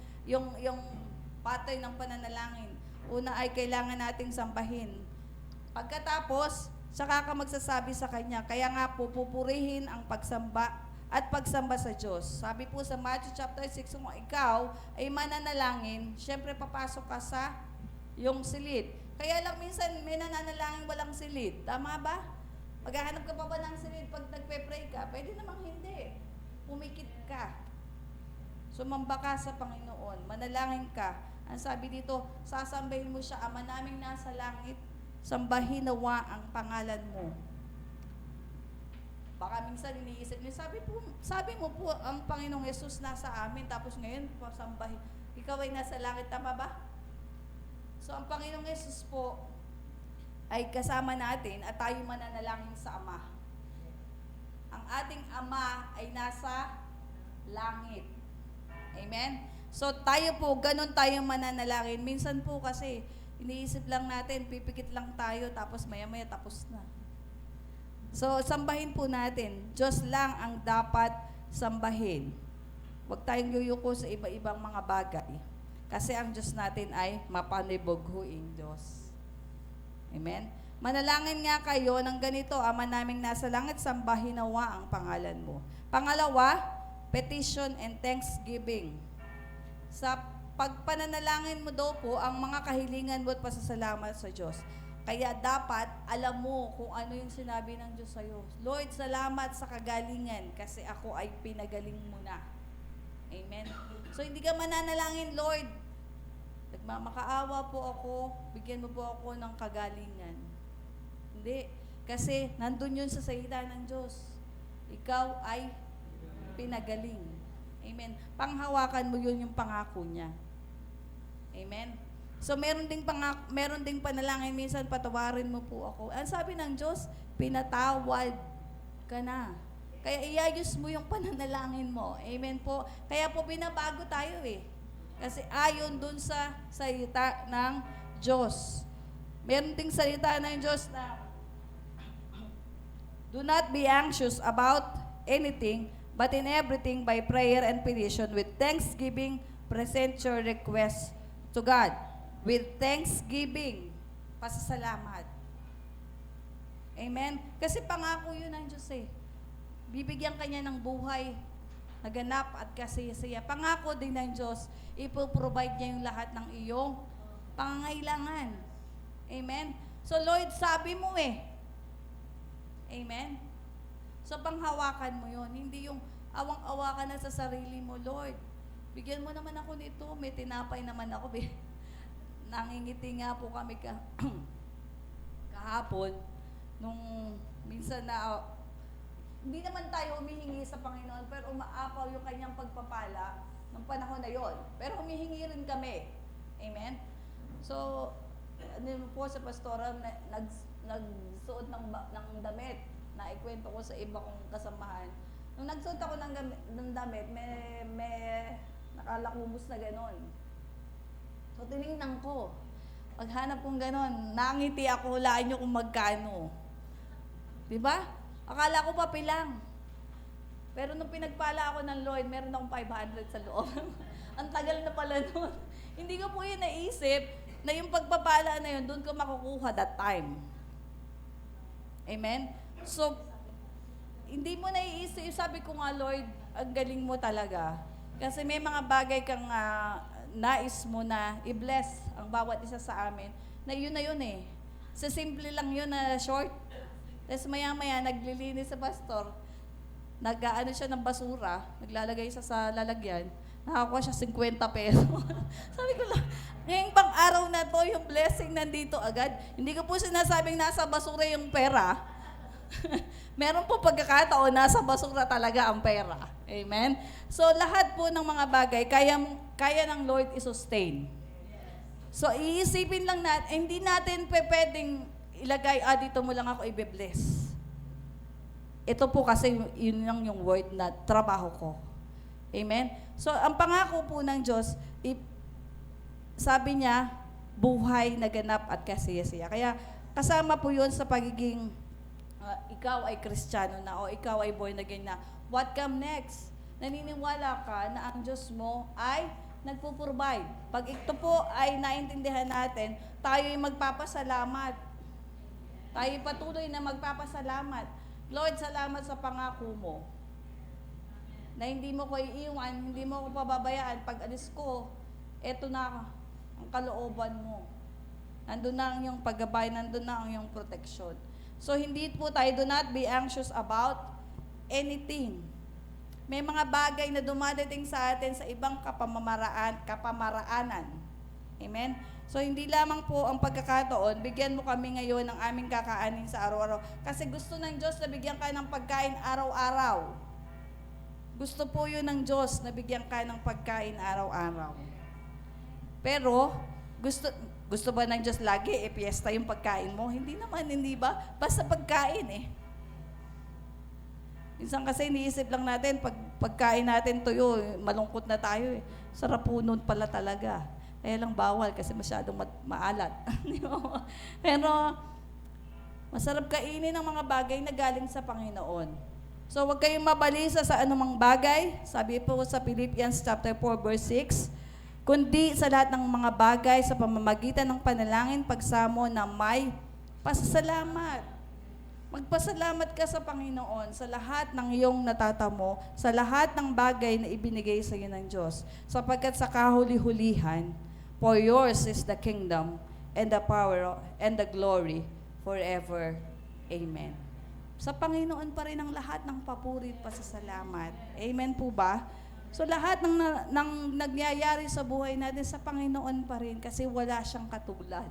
S1: pattern ng pananalangin. Una ay kailangan nating sambahin. Pagkatapos, saka ka magsasabi sa kanya. Kaya nga po, pupurihin ang pagsamba at pagsamba sa Diyos. Sabi po sa Matthew chapter 6, kung ikaw ay mananalangin, syempre papasok ka sa yung silid. Kaya lang minsan may nananalangin walang silid. Tama ba? Maghahanap ka pa ba ng silid pag nagpe-pray ka? Pwede namang hindi. Pumikit ka. Sumamba ka sa Panginoon. Manalangin ka. Ang sabi dito, sasambahin mo siya, Ama naming nasa langit, sambahin nawa ang pangalan mo. Baka minsan iniisip niyo, sabi mo po, ang Panginoong Yesus nasa amin, tapos ngayon, sambahin. Ikaw ay nasa langit, tama ba? So, ang Panginoong Yesus po ay kasama natin at tayo mananalangin sa Ama. Ang ating Ama ay nasa langit. Amen? So, tayo po, ganun tayo mananalangin. Minsan po kasi, iniisip lang natin, pipikit lang tayo, tapos maya-maya tapos na. So, sambahin po natin. Diyos lang ang dapat sambahin. Huwag tayong yuyuko sa iba-ibang mga bagay. Kasi ang Diyos natin ay mapanibughuing Diyos. Amen? Manalangin nga kayo ng ganito, Ama naming nasa langit, sambahin nawa ang pangalan mo. Pangalawa, petition and thanksgiving. Sa pagpananalangin mo daw po ang mga kahilingan mo at pasasalamat sa Diyos. Kaya dapat alam mo kung ano yung sinabi ng Diyos sa'yo. Lord, salamat sa kagalingan kasi ako ay pinagaling mo na. Amen? So, hindi ka mananalangin, Lord, nagmamakaawa po ako, bigyan mo po ako ng kagalingan. Hindi. Kasi nandun yun sa salita ng Diyos. Ikaw ay pinagaling. Amen. Panghawakan mo yun yung pangako niya. Amen. So meron ding panalangin minsan, patawarin mo po ako. Ang sabi ng Diyos, pinatawad ka na. Kaya iayos mo yung pananalangin mo. Amen po. Kaya po binabago tayo eh. Kasi ayon dun sa salita ng Diyos. Meron ding salita ng Diyos na do not be anxious about anything, but in everything, by prayer and petition, with thanksgiving, present your request to God. With thanksgiving, pasasalamat. Amen? Kasi pangako yun ng Diyos eh. Bibigyan kanya ng buhay, naganap at kasiyasiya. Pangako din ng Diyos, ipoprovide niya yung lahat ng iyong pangangailangan. Amen? So Lord, sabi mo eh. Amen? So, panghawakan mo yun. Hindi yung awang-awa ka na sa sarili mo, Lord. Bigyan mo naman ako nito. May tinapay naman ako. Nangingiti nga po kami kahapon. Nung minsan na, hindi naman tayo humihingi sa Panginoon, pero umaapaw yung kanyang pagpapala ng panahon na yon. Pero humihingi rin kami. Amen? So, ano po sa pastora, nagsuot ng damit. Na ikwento ko sa iba kong kasamahan. Nung nagsuot ako ng damit, may nakalakubos na ganon. So, tinignan ko. Paghanap kong ganon, nangiti ako, hulaan nyo kung magkano. Diba? Akala ko pa pilang. Pero nung pinagpala ako ng Lord, meron akong 500 sa loob. Ang tagal na pala nun. Hindi ko po yun naisip na yung pagpapala na yun, doon ko makukuha that time. Amen? So, hindi mo naiisip, sabi ko nga, Lord, ang galing mo talaga. Kasi may mga bagay kang nais mo na i-bless ang bawat isa sa amin, na yun eh. Sa simple lang yun na short. Tapos maya-maya, naglilinis sa pastor, nag-aano siya ng basura, naglalagay siya sa lalagyan, nakakuha siya 50 pesos. Sabi ko lang, ngayong bang araw na to, yung blessing nandito agad. Hindi ko po sinasabing nasa basura yung pera. Meron po pagkakataon, nasa basura talaga ang pera. Amen? So, lahat po ng mga bagay, kaya ng Lord i-sustain. So, iisipin lang natin, hindi natin pwedeng ilagay, dito mo lang ako i-bless. Ito po kasi yun lang yung word na trabaho ko. Amen? So, ang pangako po ng Diyos, sabi niya, buhay na ganap at kasiyasiya. Kaya kasama po yun sa pagiging ikaw ay Kristiyano na o ikaw ay born again na. What come next? Naniniwala ka na ang Diyos mo ay nagpo-provide. Pag ito po ay naintindihan natin, tayo ay magpapasalamat. Tayo patuloy na magpapasalamat. Lord, salamat sa pangako mo. Na hindi mo ko iiwan, hindi mo ko pababayaan. Pag alis ko, eto na ang kalooban mo. Nandun na ang iyong paggabay, nandun na ang iyong protection. So, hindi po tayo, do not be anxious about anything. May mga bagay na dumadating sa atin sa ibang kapamaraanan. Amen? So, hindi lamang po ang pagkakataon, bigyan mo kami ngayon ng aming kakaanin sa araw-araw. Kasi gusto ng Diyos na bigyan ka ng pagkain araw-araw. Gusto po yun ng Diyos na bigyan ka ng pagkain araw-araw. Pero, gusto ba ng Diyos lagi, piyesta yung pagkain mo? Hindi naman, hindi ba? Basta pagkain eh. Minsan kasi iniisip lang natin, pagkain natin tuyo, malungkot na tayo eh. Sarap po nun pala talaga. Kaya lang bawal kasi masyadong maalat. Pero, masarap kainin ang mga bagay na galing sa Panginoon. So, huwag kayong mabalisa sa anumang bagay. Sabi po sa Philippians chapter 4, verse 6, kundi sa lahat ng mga bagay sa pamamagitan ng panalangin, pagsamo na may pasasalamat. Magpasalamat ka sa Panginoon sa lahat ng iyong natatamo, sa lahat ng bagay na ibinigay sa iyo ng Diyos. Sapagkat sa kahuli-hulihan, for yours is the kingdom and the power and the glory forever. Amen. Sa Panginoon pa rin ang lahat ng papuri at pasasalamat. Amen po ba? So lahat ng nagyayari sa buhay natin sa Panginoon pa rin kasi wala siyang katulad.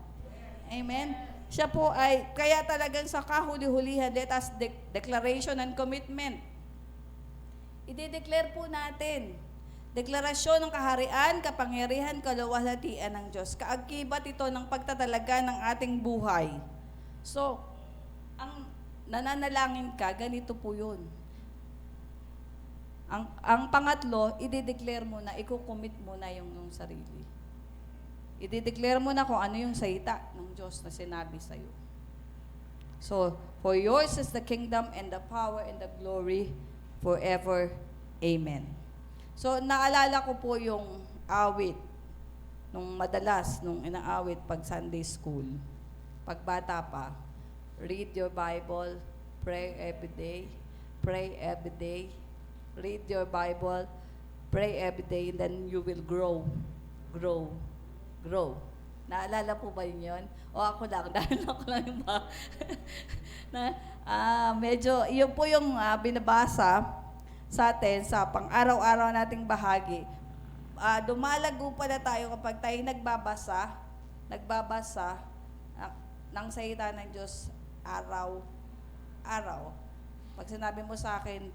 S1: Amen? Siya po ay, kaya talagang sa kahuli-hulihan, let us declaration and commitment. I-declare po natin. Deklarasyon ng kaharian, kapangyarihan, kaluwalhatian ng Diyos. Kaakibat ito ng pagtatalaga ng ating buhay. So, ang nananalangin ka, ganito po yun. Ang pangatlo, i-declare mo na, i-commit mo na yung sarili. I-declare mo na kung ano yung salita ng Diyos na sinabi sa'yo. So, for yours is the kingdom and the power and the glory forever. Amen. So, naalala ko po yung awit nung madalas, nung inaawit pag Sunday school. Pag bata pa, read your Bible, pray every day, read your Bible, pray every day, and then you will grow. Naalala po ba yun? O ako lang, dahil ako lang yung medyo, yun po yung binabasa sa atin sa pang-araw-araw nating bahagi. Dumalago pala tayo kapag tayo nagbabasa ng salita ng Diyos araw-araw. Pag sinabi mo sa akin,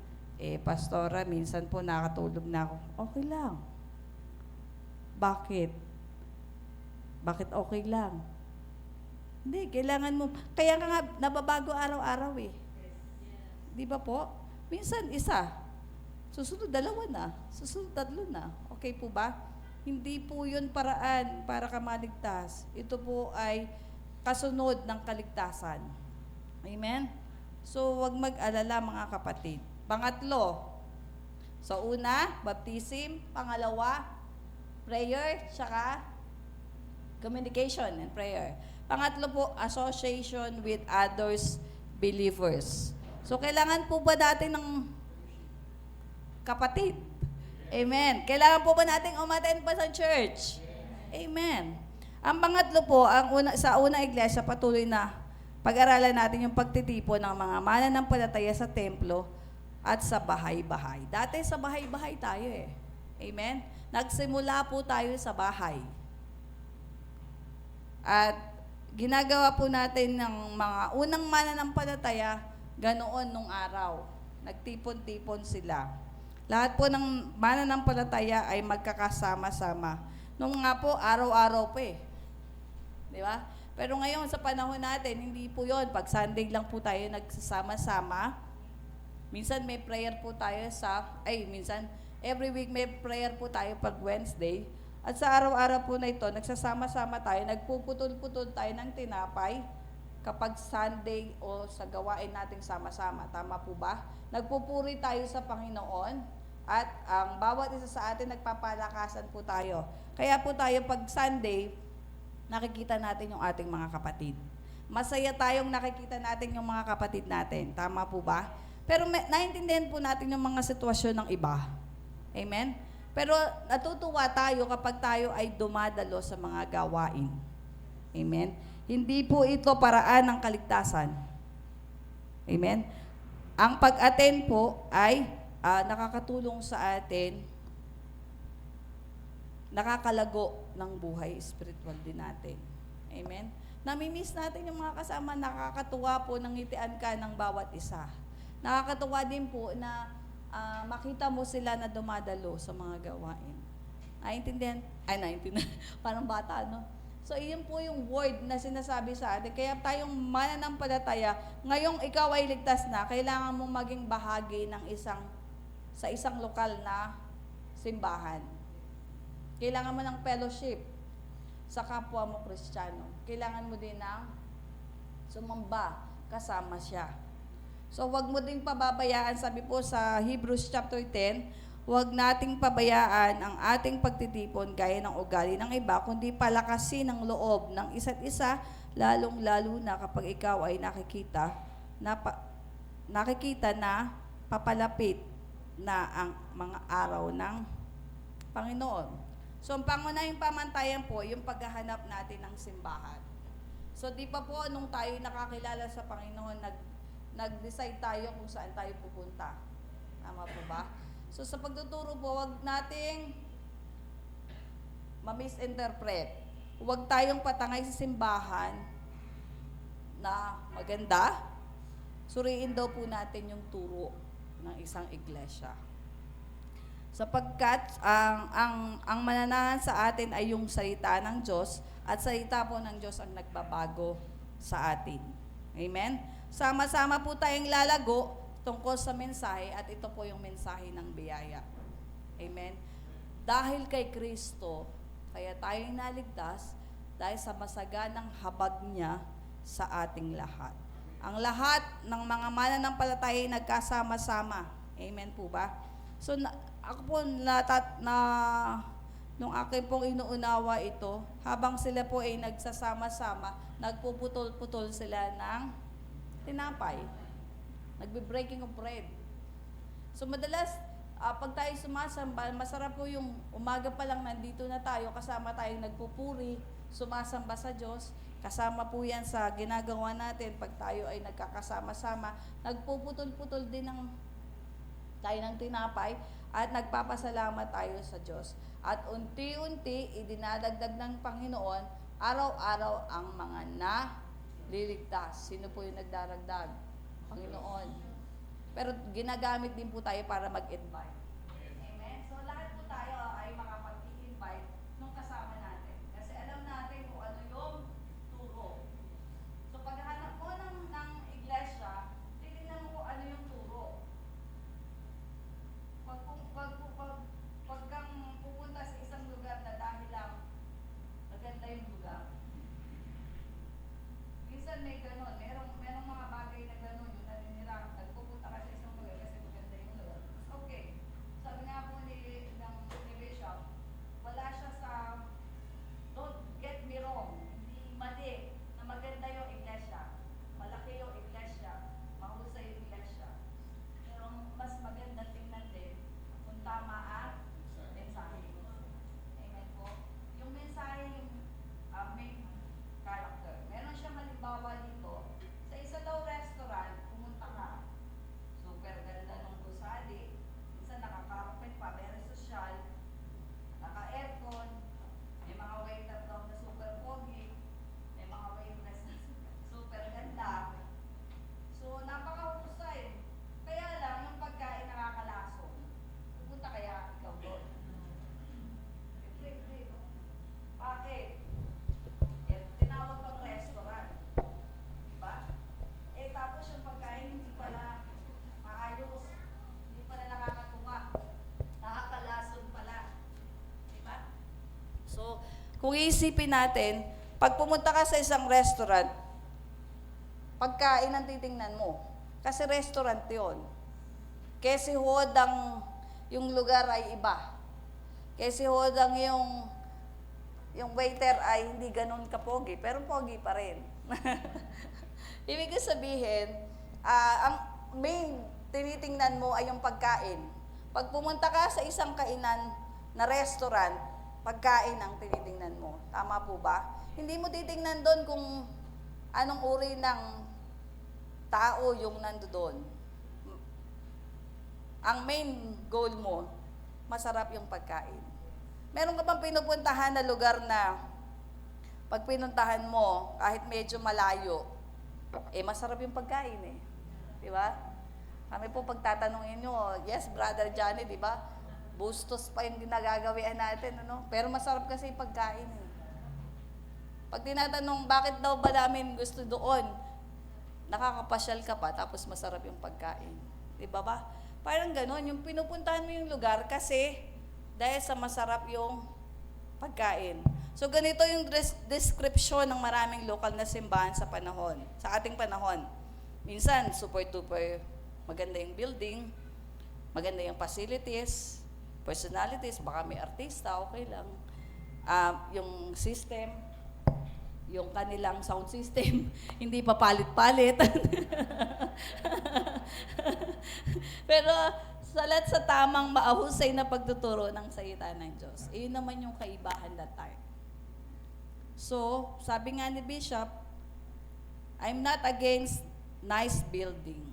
S1: Pastora, minsan po nakatulog na ako. Okay lang. Bakit okay lang? Hindi, kailangan mo. Kaya nga nababago araw-araw eh. Di ba po? Minsan isa. Susunod 2 na. Susunod 3 na. Okay po ba? Hindi po yun paraan para ka maligtas. Ito po ay kasunod ng kaligtasan. Amen? So, wag mag-alala mga kapatid. Pangatlo, so una, baptism. Pangalawa, prayer, tsaka communication and prayer. Pangatlo po, association with others believers. So, kailangan po ba natin ng kapatid? Amen. Kailangan po ba natin umattend pa sa church? Amen. Ang pangatlo po, sa unang iglesia, patuloy na pag-aralan natin yung pagtitipon ng mga mananampalataya sa templo at sa bahay-bahay. Dati sa bahay-bahay tayo eh. Amen? Nagsimula po tayo sa bahay. At ginagawa po natin ng mga unang mananampalataya, ganoon nung araw. Nagtipon-tipon sila. Lahat po ng mananampalataya ay magkakasama-sama. Nung nga po, araw-araw po eh. Di ba? Pero ngayon, sa panahon natin, hindi po yon. Pag Sunday lang po tayo nagsasama-sama. Minsan may prayer po tayo minsan, every week may prayer po tayo pag Wednesday. At sa araw-araw po na ito, nagsasama-sama tayo, nagpuputol-putol tayo ng tinapay kapag Sunday o sa gawain nating sama-sama. Tama po ba? Nagpupuri tayo sa Panginoon at ang bawat isa sa atin nagpapalakasan po tayo. Kaya po tayo pag Sunday, nakikita natin yung ating mga kapatid. Masaya tayong nakikita natin yung mga kapatid natin. Tama po ba? Pero naintindihan po natin yung mga sitwasyon ng iba. Amen? Pero natutuwa tayo kapag tayo ay dumadalo sa mga gawain. Amen? Hindi po ito paraan ng kaligtasan. Amen? Ang pag-attend po ay nakakatulong sa atin, nakakalago ng buhay spiritual din natin. Amen? Namimiss natin yung mga kasama, nakakatuwa po nang ngitian ka ng bawat isa. Nakakatuwa din po na makita mo sila na dumadalo sa mga gawain. Naintindihan? Naintindihan. Parang bata, no? So, iyon po yung word na sinasabi sa atin. Kaya tayong mananampalataya, ngayong ikaw ay ligtas na, kailangan mong maging bahagi ng sa isang lokal na simbahan. Kailangan mo ng fellowship sa kapwa mo Kristiyano. Kailangan mo din ng sumamba kasama siya. So, wag mo ding pababayaan, sabi po sa Hebrews chapter 10, wag nating pabayaan ang ating pagtitipon gaya ng ugali ng iba, kundi palakasin ang loob ng isa't isa, lalong-lalo na kapag ikaw ay nakikita na papalapit na ang mga araw ng Panginoon. So, ang pangunahing pamantayan po, yung paghahanap natin ng simbahan. So, di pa po nung tayo nakakilala sa Panginoon, nag-decide tayo kung saan tayo pupunta. Tama po ba? So, sa pagtuturo po, huwag nating ma-misinterpret. Huwag tayong patangay sa simbahan na maganda. Suriin daw po natin yung turo ng isang iglesia. Sapagkat ang mananahan sa atin ay yung salita ng Diyos at salita po ng Diyos ang nagbabago sa atin. Amen? Sama-sama po tayong lalago tungkol sa mensahe at ito po yung mensahe ng biyaya. Amen? Dahil kay Kristo, kaya tayo naligtas dahil sa masaganang habag niya sa ating lahat. Ang lahat ng mga mananampalataya ay nagkasama-sama. Amen po ba? So, ako po nung akin pong inuunawa ito, habang sila po ay nagsasama-sama, nagpuputol-putol sila ng tinapay. Nagbe-breaking of bread. So madalas, pag tayo sumasamba, masarap po yung umaga pa lang nandito na tayo, kasama tayong nagpupuri, sumasamba sa Diyos. Kasama po yan sa ginagawa natin pag tayo ay nagkakasama-sama. Nagpuputol-putol din tayo ng tinapay at nagpapasalamat tayo sa Diyos. At unti-unti, idinadagdag ng Panginoon, araw-araw ang mga naliligtas. Sino po yung nagdaragdag? Panginoon. Pero ginagamit din po tayo para mag-invite. Amen? So lahat po tayo ay makapag-invite nung kasama natin. Kasi alam natin kung ano yung turo. So paghahanap mo ng iglesia, titignan mo kung ano yung turo. Pag kang pupunta sa isang lugar na dahil lang maganda yung lugar, minsan may ganon, merong mga bagay na ganon, yung naninira, nagpupunta ka sa isang lugar kasi maganda yung lugar. Okay, sabi nga po ni Bishop, wala siya sa, don't get me wrong, hindi mali na maganda yung iglesia, malaki yung iglesia, mahusay yung iglesia. Pero mas maganda tingnan din kung tama ang mensahe. Amen po. Yung mensahe, yung main character. Meron siyang halimbawa dito. Sa isa daw restaurant, pumunta ka. Super ganda ng kung iisipin natin, pag pumunta ka sa isang restaurant, pagkain ang titingnan mo. Kasi restaurant yon. Kasi hodang yung lugar ay iba. Kasi hodang yung waiter ay hindi ganun kapogi, pero pogi pa rin. Ibig sabihin, ang main tinitingnan mo ay yung pagkain. Pag pumunta ka sa isang kainan na restaurant, pagkain ang tinitingnan mo. Tama po ba? Hindi mo titingnan doon kung anong uri ng tao yung nandoon. Ang main goal mo, masarap yung pagkain. Meron ka bang pinupuntahan na lugar na pag pinuntahan mo, kahit medyo malayo, masarap yung pagkain eh. Di ba? Kami po pagtatanungin nyo, yes, Brother Johnny, di ba? Bustos pa yung ginagagawian natin, ano? Pero masarap kasi yung pagkain eh. Pag tinatanong, bakit daw ba namin gusto doon? Nakakapasyal ka pa, tapos masarap yung pagkain. Di ba ba? Parang gano'n, yung pinupuntahan mo yung lugar kasi dahil sa masarap yung pagkain. So ganito yung description ng maraming lokal na simbahan sa ating panahon. Minsan, super-duper maganda yung building, maganda yung facilities, personalities, baka may artista, okay lang. Yung system, yung kanilang sound system, hindi pa palit-palit. Pero salat sa tamang maahusay na pagtuturo ng salita ng Diyos. Iyon naman yung kaibahan that time. So, sabi nga ni Bishop, I'm not against nice building.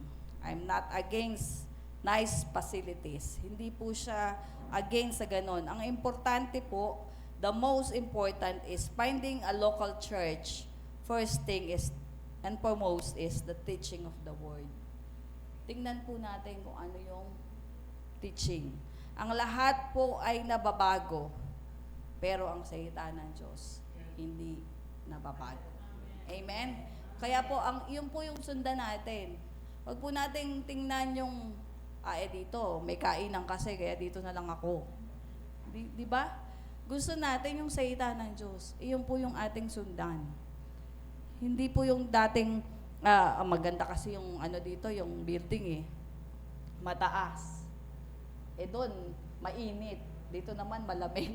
S1: I'm not against nice facilities. Hindi po siya against sa ganon. Ang importante po, the most important is finding a local church. First thing is, and foremost is the teaching of the Word. Tingnan po natin kung ano yung teaching. Ang lahat po ay nababago, pero ang salita ng Diyos hindi nababago. Amen? Kaya po, yun po yung sundan natin. Huwag po natin tingnan yung, dito, may kainan kasi, kaya dito na lang ako. Di ba? Gusto natin yung salita ng Diyos. Iyon po yung ating sundan. Hindi po yung dating, maganda kasi yung dito, yung building mataas. Doon, mainit. Dito naman, malamig.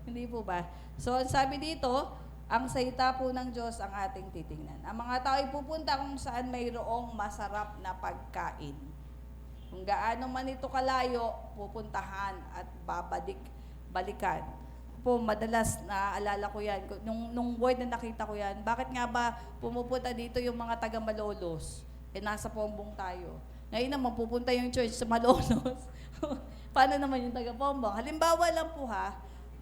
S1: Hindi po ba? So, sabi dito, ang salita po ng Diyos ang ating titingnan. Ang mga tao ay pupunta kung saan mayroong masarap na pagkain. Kung gaano man ito kalayo, pupuntahan at balikan. Po, madalas naaalala ko yan. Nung word na nakita ko yan, bakit nga ba pumupunta dito yung mga taga Malolos? Nasa Pombong tayo. Ngayon naman, pupunta yung church sa Malolos. Paano naman yung taga Pombong? Halimbawa lang po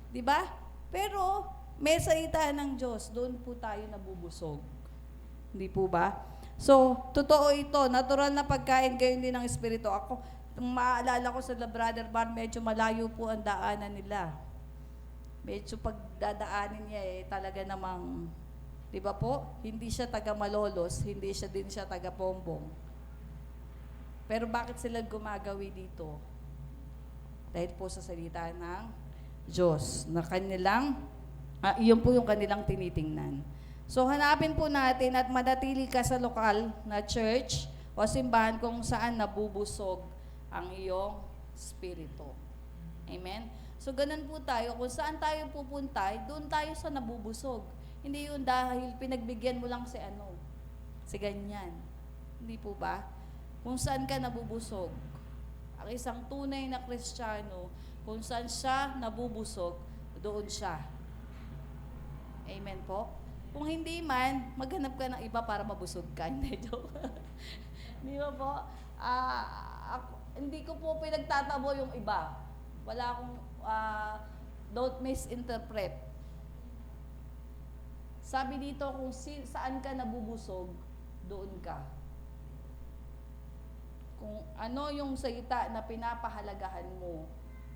S1: di ba? Pero, may salita ng Diyos, doon po tayo nabubusog. Hindi po ba? So, totoo ito. Natural na pagkain, gayon din ng Espiritu. Ako, maaalala ko sa Brother Bar, medyo malayo po ang daanan nila. Medyo pagdadaanin niya talaga namang, di ba po? Hindi siya taga Malolos, hindi siya din siya taga Pombong. Pero bakit sila gumagawi dito? Dahil po sa salita ng Diyos na kanilang, iyon po yung kanilang tinitingnan. So hanapin po natin at manatili ka sa lokal na church o simbahan kung saan nabubusog ang iyong spirito. Amen? So ganun po tayo, kung saan tayo pupunta, doon tayo sa nabubusog. Hindi yun dahil pinagbigyan mo lang si ganyan. Hindi po ba? Kung saan ka nabubusog. Ang isang tunay na Kristiyano, kung saan siya nabubusog, doon siya. Amen po? Kung hindi man, maghanap ka ng iba para mabusog ka. Hindi, joke. Di ba po? Hindi ko po pinagtatabo yung iba. Wala akong, don't misinterpret. Sabi dito, kung saan ka nabubusog, doon ka. Kung ano yung salita na pinapahalagahan mo,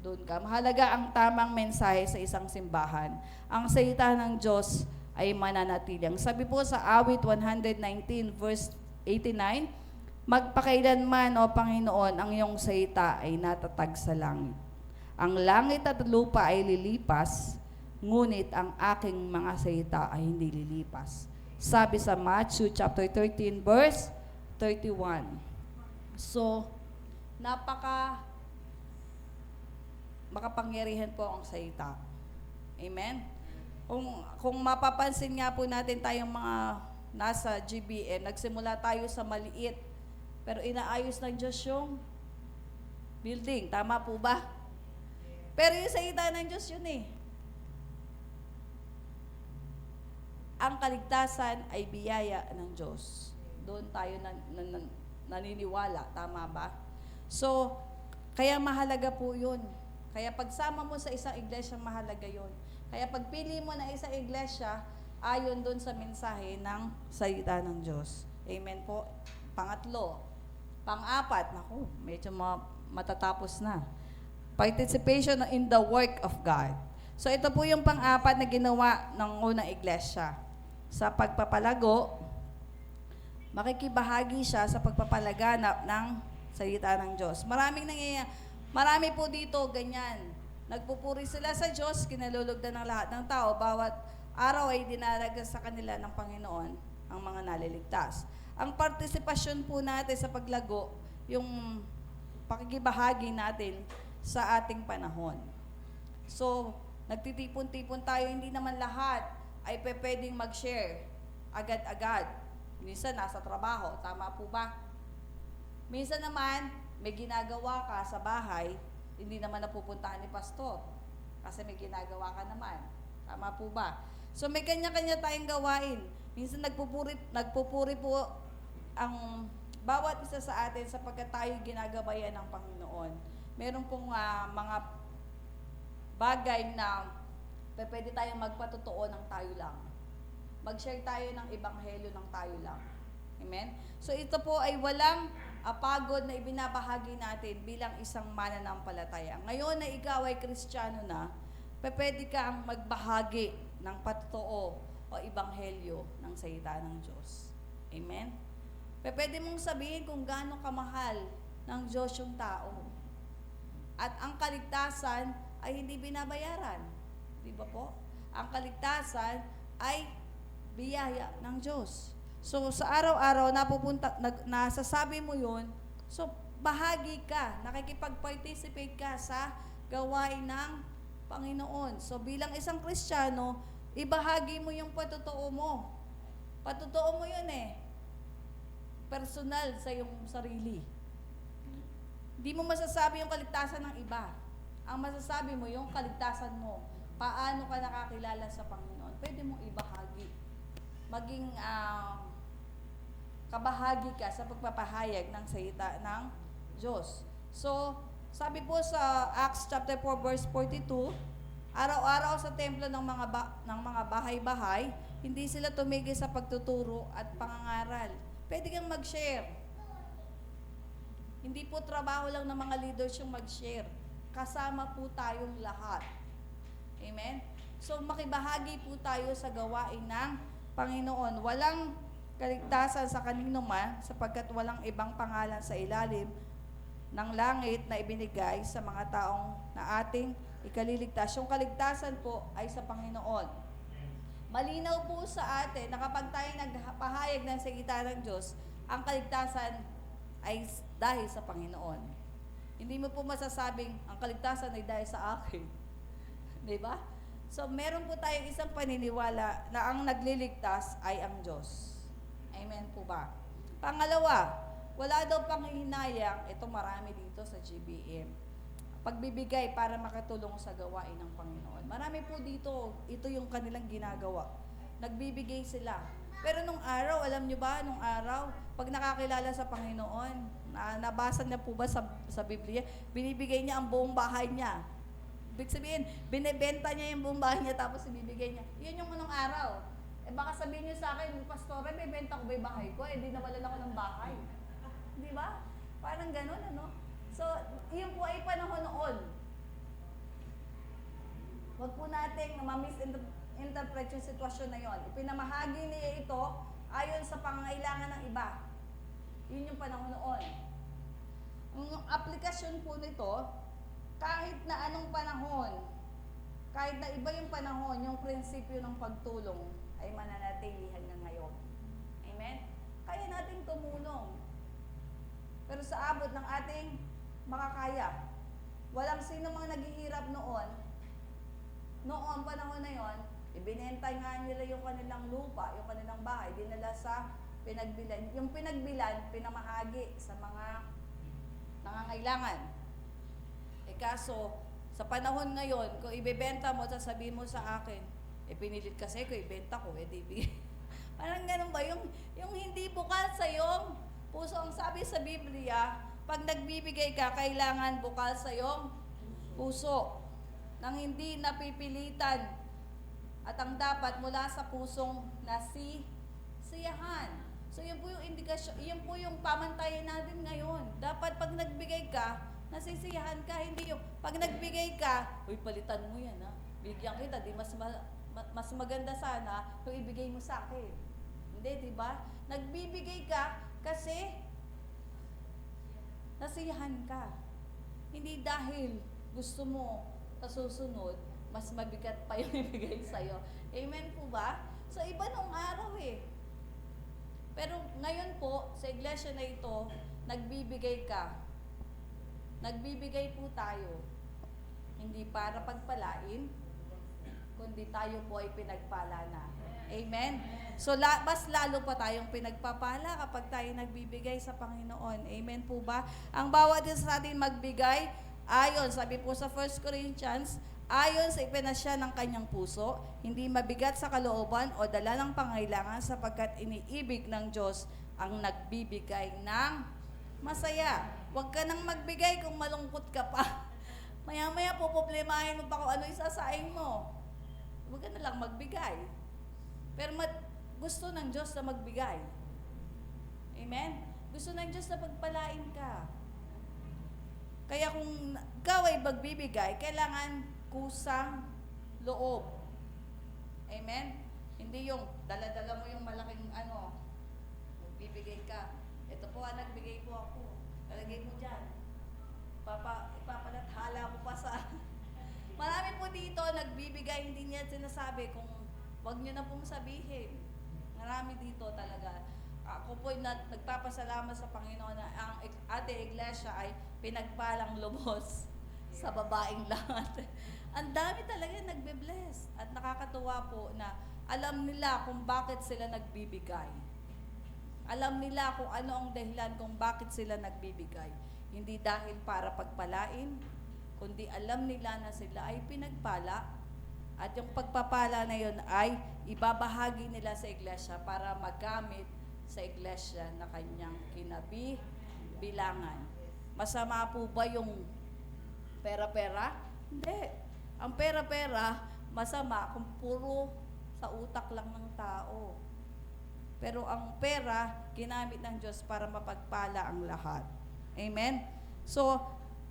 S1: doon ka. Mahalaga ang tamang mensahe sa isang simbahan. Ang salita ng Diyos ay mananatili. Sabi po sa awit 119 verse 89, magpakailanman o Panginoon, ang iyong salita ay natatag sa langit. Ang langit at lupa ay lilipas, ngunit ang aking mga salita ay hindi lilipas. Sabi sa Matthew chapter 13 verse 31. So, makapangyarihan po ang salita. Amen? Kung mapapansin nga po natin tayong mga nasa GBN, nagsimula tayo sa maliit, pero inaayos ng Diyos yung building. Tama po ba? Pero yung salita ng Diyos yun eh. Ang kaligtasan ay biyaya ng Diyos. Doon tayo naniniwala. Tama ba? So, kaya mahalaga po yun. Kaya pagsama mo sa isang iglesia, mahalaga yun. Kaya pagpili mo na isang iglesia, ayon doon sa mensahe ng salita ng Diyos. Amen po. Pangatlo. Pang-apat. Naku, medyo matatapos na. Participation in the work of God. So ito po yung pang-apat na ginawa ng unang iglesia. Sa pagpapalago, makikibahagi siya sa pagpapalaganap ng salita ng Diyos. Marami po dito ganyan. Nagpupuri sila sa Diyos, kinalulugdan ng lahat ng tao. Bawat araw ay dinaragas sa kanila ng Panginoon ang mga naliligtas. Ang partisipasyon po natin sa paglago, yung pakikibahagi natin sa ating panahon. So, nagtitipon-tipon tayo, hindi naman lahat ay pwedeng mag-share agad-agad. Minsan nasa trabaho, tama po ba? Minsan naman, may ginagawa ka sa bahay, hindi naman napupuntahan ni pastor kasi may ginagawa ka naman. Tama po ba? So may kanya-kanya tayong gawain. Minsan nagpupuri po ang bawat isa sa atin sapagkat tayo ginagabayan ng Panginoon. Meron pong mga bagay na pwede tayong magpatotoo ng tayo lang. Mag-share tayo ng ebanghelyo ng tayo lang. Amen? So ito po ay walang pagod na ibinabahagi natin bilang isang mananampalataya. Ngayon na ikaw ay Kristiyano na, pwede kang magbahagi ng patotoo o ebanghelyo ng salita ng Diyos. Amen? Pwede mong sabihin kung gaano kamahal ng Diyos yung tao. At ang kaligtasan ay hindi binabayaran. Di ba po? Ang kaligtasan ay biyaya ng Diyos. So, sa araw-araw, nasasabi mo yun, so, bahagi ka, nakikipag-participate ka sa gawain ng Panginoon. So, bilang isang Kristiyano, ibahagi mo yung patotoo mo. Patotoo mo yun eh. Personal sa iyong sarili. Hindi mo masasabi yung kaligtasan ng iba. Ang masasabi mo, yung kaligtasan mo. Paano ka nakakilala sa Panginoon? Pwede mong ibahagi. Maging kabahagi ka sa pagpapahayag ng salita ng Diyos. So, sabi po sa Acts chapter 4 verse 42, araw-araw sa templo ng mga bahay-bahay, hindi sila tumigil sa pagtuturo at pangangaral. Pwede kang mag-share. Hindi po trabaho lang ng mga leaders yung mag-share. Kasama po tayong lahat. Amen? So, makibahagi po tayo sa gawain ng Panginoon. Walang kaligtasan sa kanino man sapagkat walang ibang pangalan sa ilalim ng langit na ibinigay sa mga taong na ating ikaliligtas. Yung kaligtasan po ay sa Panginoon. Malinaw po sa atin na kapag tayo nagpahayag ng salita ng Diyos, ang kaligtasan ay dahil sa Panginoon. Hindi mo po masasabing ang kaligtasan ay dahil sa akin. Di ba? So, meron po tayong isang paniniwala na ang nagliligtas ay ang Diyos. Amen po ba? Pangalawa, wala daw panghihinayang, ito marami dito sa GBM, pagbibigay para makatulong sa gawain ng Panginoon. Marami po dito, ito yung kanilang ginagawa. Nagbibigay sila. Pero nung araw, alam nyo ba, nung araw, pag nakakilala sa Panginoon, nabasa niya po ba sa Biblia, binibigay niya ang buong bahay niya. Ibig sabihin, binibenta niya yung buong bahay niya tapos ibibigay niya. Yun yung unang araw. Baka sabihin niyo sa akin, Pastor, may benta ko ba yung bahay ko? Di nawalan ako ng bahay. Di ba? Parang ganun, ano? So, yun po ay panahon noon. Huwag po natin ma-misinterpret yung sitwasyon na yon. Ipinamahagi niya ito ayon sa pangangailangan ng iba. Yun yung panahon noon. Ang aplikasyon po nito, kahit na anong panahon, Kahit na iba yung panahon, yung prinsipyo ng pagtulong ay mananatili hanggang ngayon. Amen? Kaya nating tumulong. Pero sa abot ng ating makakaya, walang sino mang naghihirap noon panahon na yon, ibinenta nga nila yung kanilang lupa, yung kanilang bahay, dinala sa pinagbilan. Yung pinagbilan, pinamahagi sa mga nangangailangan. Kaso, sa panahon ngayon, kung ibebenta mo, sasabihin mo sa akin, pinilit kasi ko, ibenta ko, di bigay. Parang ganun ba? Yung hindi bukal sa iyong puso, ang sabi sa Biblia, pag nagbibigay ka, kailangan bukal sa iyong puso. Nang hindi napipilitan. At ang dapat mula sa pusong nasiyahan. So yun po yung indikasyon, yun po yung pamantayan natin ngayon. Dapat pag nagbigay ka, nasisiyahan ka, hindi yung pag nagbigay ka, uy, palitan mo yan ha. Bigyan kita, di mas maganda sana kung ibigay mo sa akin. Hindi, di ba? Nagbibigay ka kasi nasiyahan ka. Hindi dahil gusto mo sa susunod, mas mabigat pa yung ibigay sa'yo. Amen po ba? So, iba nung araw eh. Pero ngayon po, sa iglesia na ito, nagbibigay ka. Nagbibigay po tayo. Hindi para pagpalain, kundi tayo po ay pinagpala na. Amen? So, mas lalo pa tayong pinagpapala kapag tayo nagbibigay sa Panginoon. Amen po ba? Ang bawat isa sa atin magbigay, ayon, sabi po sa 1 Corinthians, ayon sa ipinasya ng kanyang puso, hindi mabigat sa kalooban o dala ng pangailangan sapagkat iniibig ng Diyos ang nagbibigay ng masaya. Huwag ka nang magbigay kung malungkot ka pa. Maya-maya po problemahin mo pa kung ano isasaing mo. Huwag ka na lang magbigay. Pero gusto ng Diyos na magbigay. Amen? Gusto ng Diyos na pagpalain ka. Kaya kung ikaw ay magbibigay, kailangan kusang loob. Amen? Hindi yung dala-dala mo yung malaking magbibigay ka. Ito po, nagbigay po ako. Talagay mo dyan. Ipapalathala mo pa sa... Marami po dito nagbibigay, hindi niya sinasabi kung wag niyo na pong sabihin. Marami dito talaga. Ako po nagpapasalamat sa Panginoon na ang ating iglesia ay pinagpalang lubos sa babaeng lahat. Ang dami talaga nagbe-bless. At nakakatuwa po na alam nila kung bakit sila nagbibigay. Alam nila kung ano ang dahilan kung bakit sila nagbibigay. Hindi dahil para pagpalain, kundi alam nila na sila ay pinagpala at yung pagpapala na yun ay ibabahagi nila sa iglesia para magamit sa iglesia na kanyang kinabibilangan. Masama po ba yung pera-pera? Hindi. Ang pera-pera, masama kung puro sa utak lang ng tao. Pero ang pera, ginamit ng Diyos para mapagpala ang lahat. Amen? So,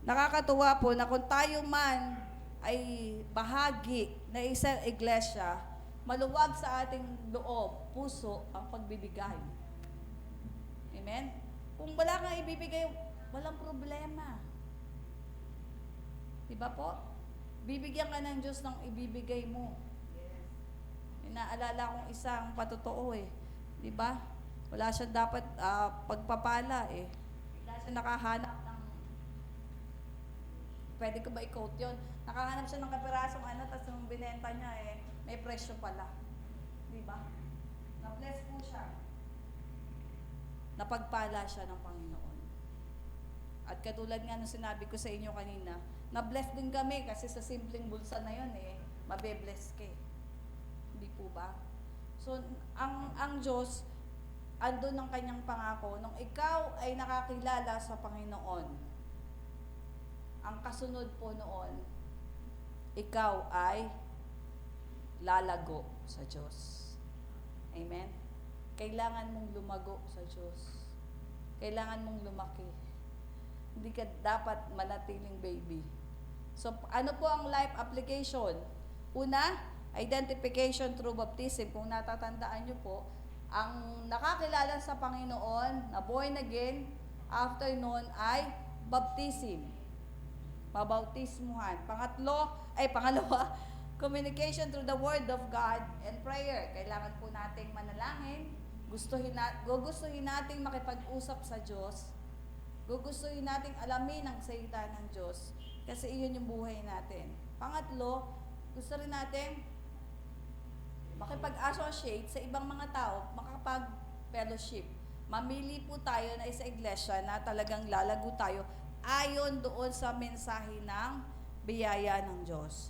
S1: nakakatuwa po na kung tayo man ay bahagi na isang iglesia, maluwag sa ating loob, puso, ang pagbibigay. Amen? Kung wala kang ibibigay, walang problema. Diba po? Bibigyan ka ng Diyos ng ibibigay mo. Inaalala kong isang patotoo eh. Diba? Wala siya dapat pagpapala eh. Wala siya nakahanap ng... Pwede ko ba i-quote yun? Nakahanap siya ng kapirasong tapos nung binenta niya may presyo pala. Diba? Na-bless po siya. Napagpala siya ng Panginoon. At katulad nga nung sinabi ko sa inyo kanina, na-bless din kami kasi sa simpleng bulsa na yun mabe-bless ka. Hindi po ba? So, ang Diyos, andun ang kanyang pangako, nung ikaw ay nakakilala sa Panginoon, ang kasunod po noon, ikaw ay lalago sa Diyos. Amen? Kailangan mong lumago sa Diyos. Kailangan mong lumaki. Hindi ka dapat manatiling baby. So, ano po ang life application? Una, identification through baptism. Kung natatandaan nyo po, ang nakakilala sa Panginoon, na born again, after nun ay baptism. Mabautismuhan. Pangalawa, communication through the Word of God and prayer. Kailangan po nating manalangin, gugustuhin nating makipag-usap sa Diyos, gugustuhin nating alamin ang salita ng Diyos, kasi iyon yung buhay natin. Pangatlo, gusto rin natin makipag-associate sa ibang mga tao, makapag-fellowship. Mamili po tayo na isa iglesia na talagang lalago tayo ayon doon sa mensahe ng biyaya ng Diyos.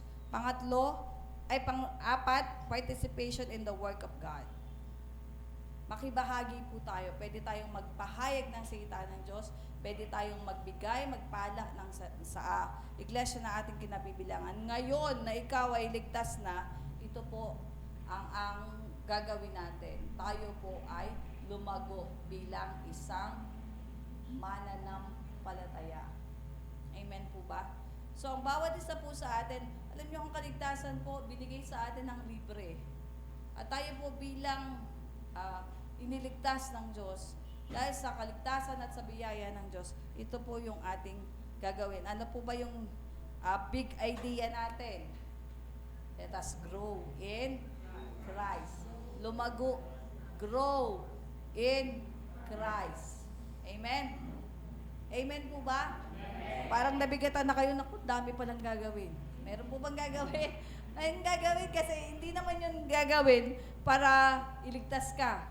S1: Pang-apat, participation in the work of God. Makibahagi po tayo. Pwede tayong magpahayag ng salita ng Diyos. Pwede tayong magbigay, magpala sa iglesia na ating kinabibilangan. Ngayon na ikaw ay ligtas na, ito po ang gagawin natin. Tayo po ay lumago bilang isang mananampalataya. Amen po ba? So, ang bawat isa po sa atin, alam niyo ang kaligtasan po, binigay sa atin ng libre. At tayo po bilang iniligtas ng Diyos, dahil sa kaligtasan at sa biyaya ng Diyos, ito po yung ating gagawin. Ano po ba yung big idea natin? Let us grow in Christ. Lumago, grow in Christ. Amen? Amen po ba? Amen. Parang nabigatan na kayo, naku, dami palang gagawin. Meron po bang gagawin? Ayun gagawin kasi hindi naman yun gagawin para iligtas ka.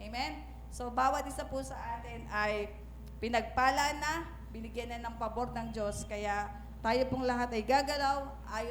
S1: Amen? So, bawat isa po sa atin ay pinagpala na, binigyan na ng pabor ng Diyos, kaya tayo pong lahat ay gagalaw ayon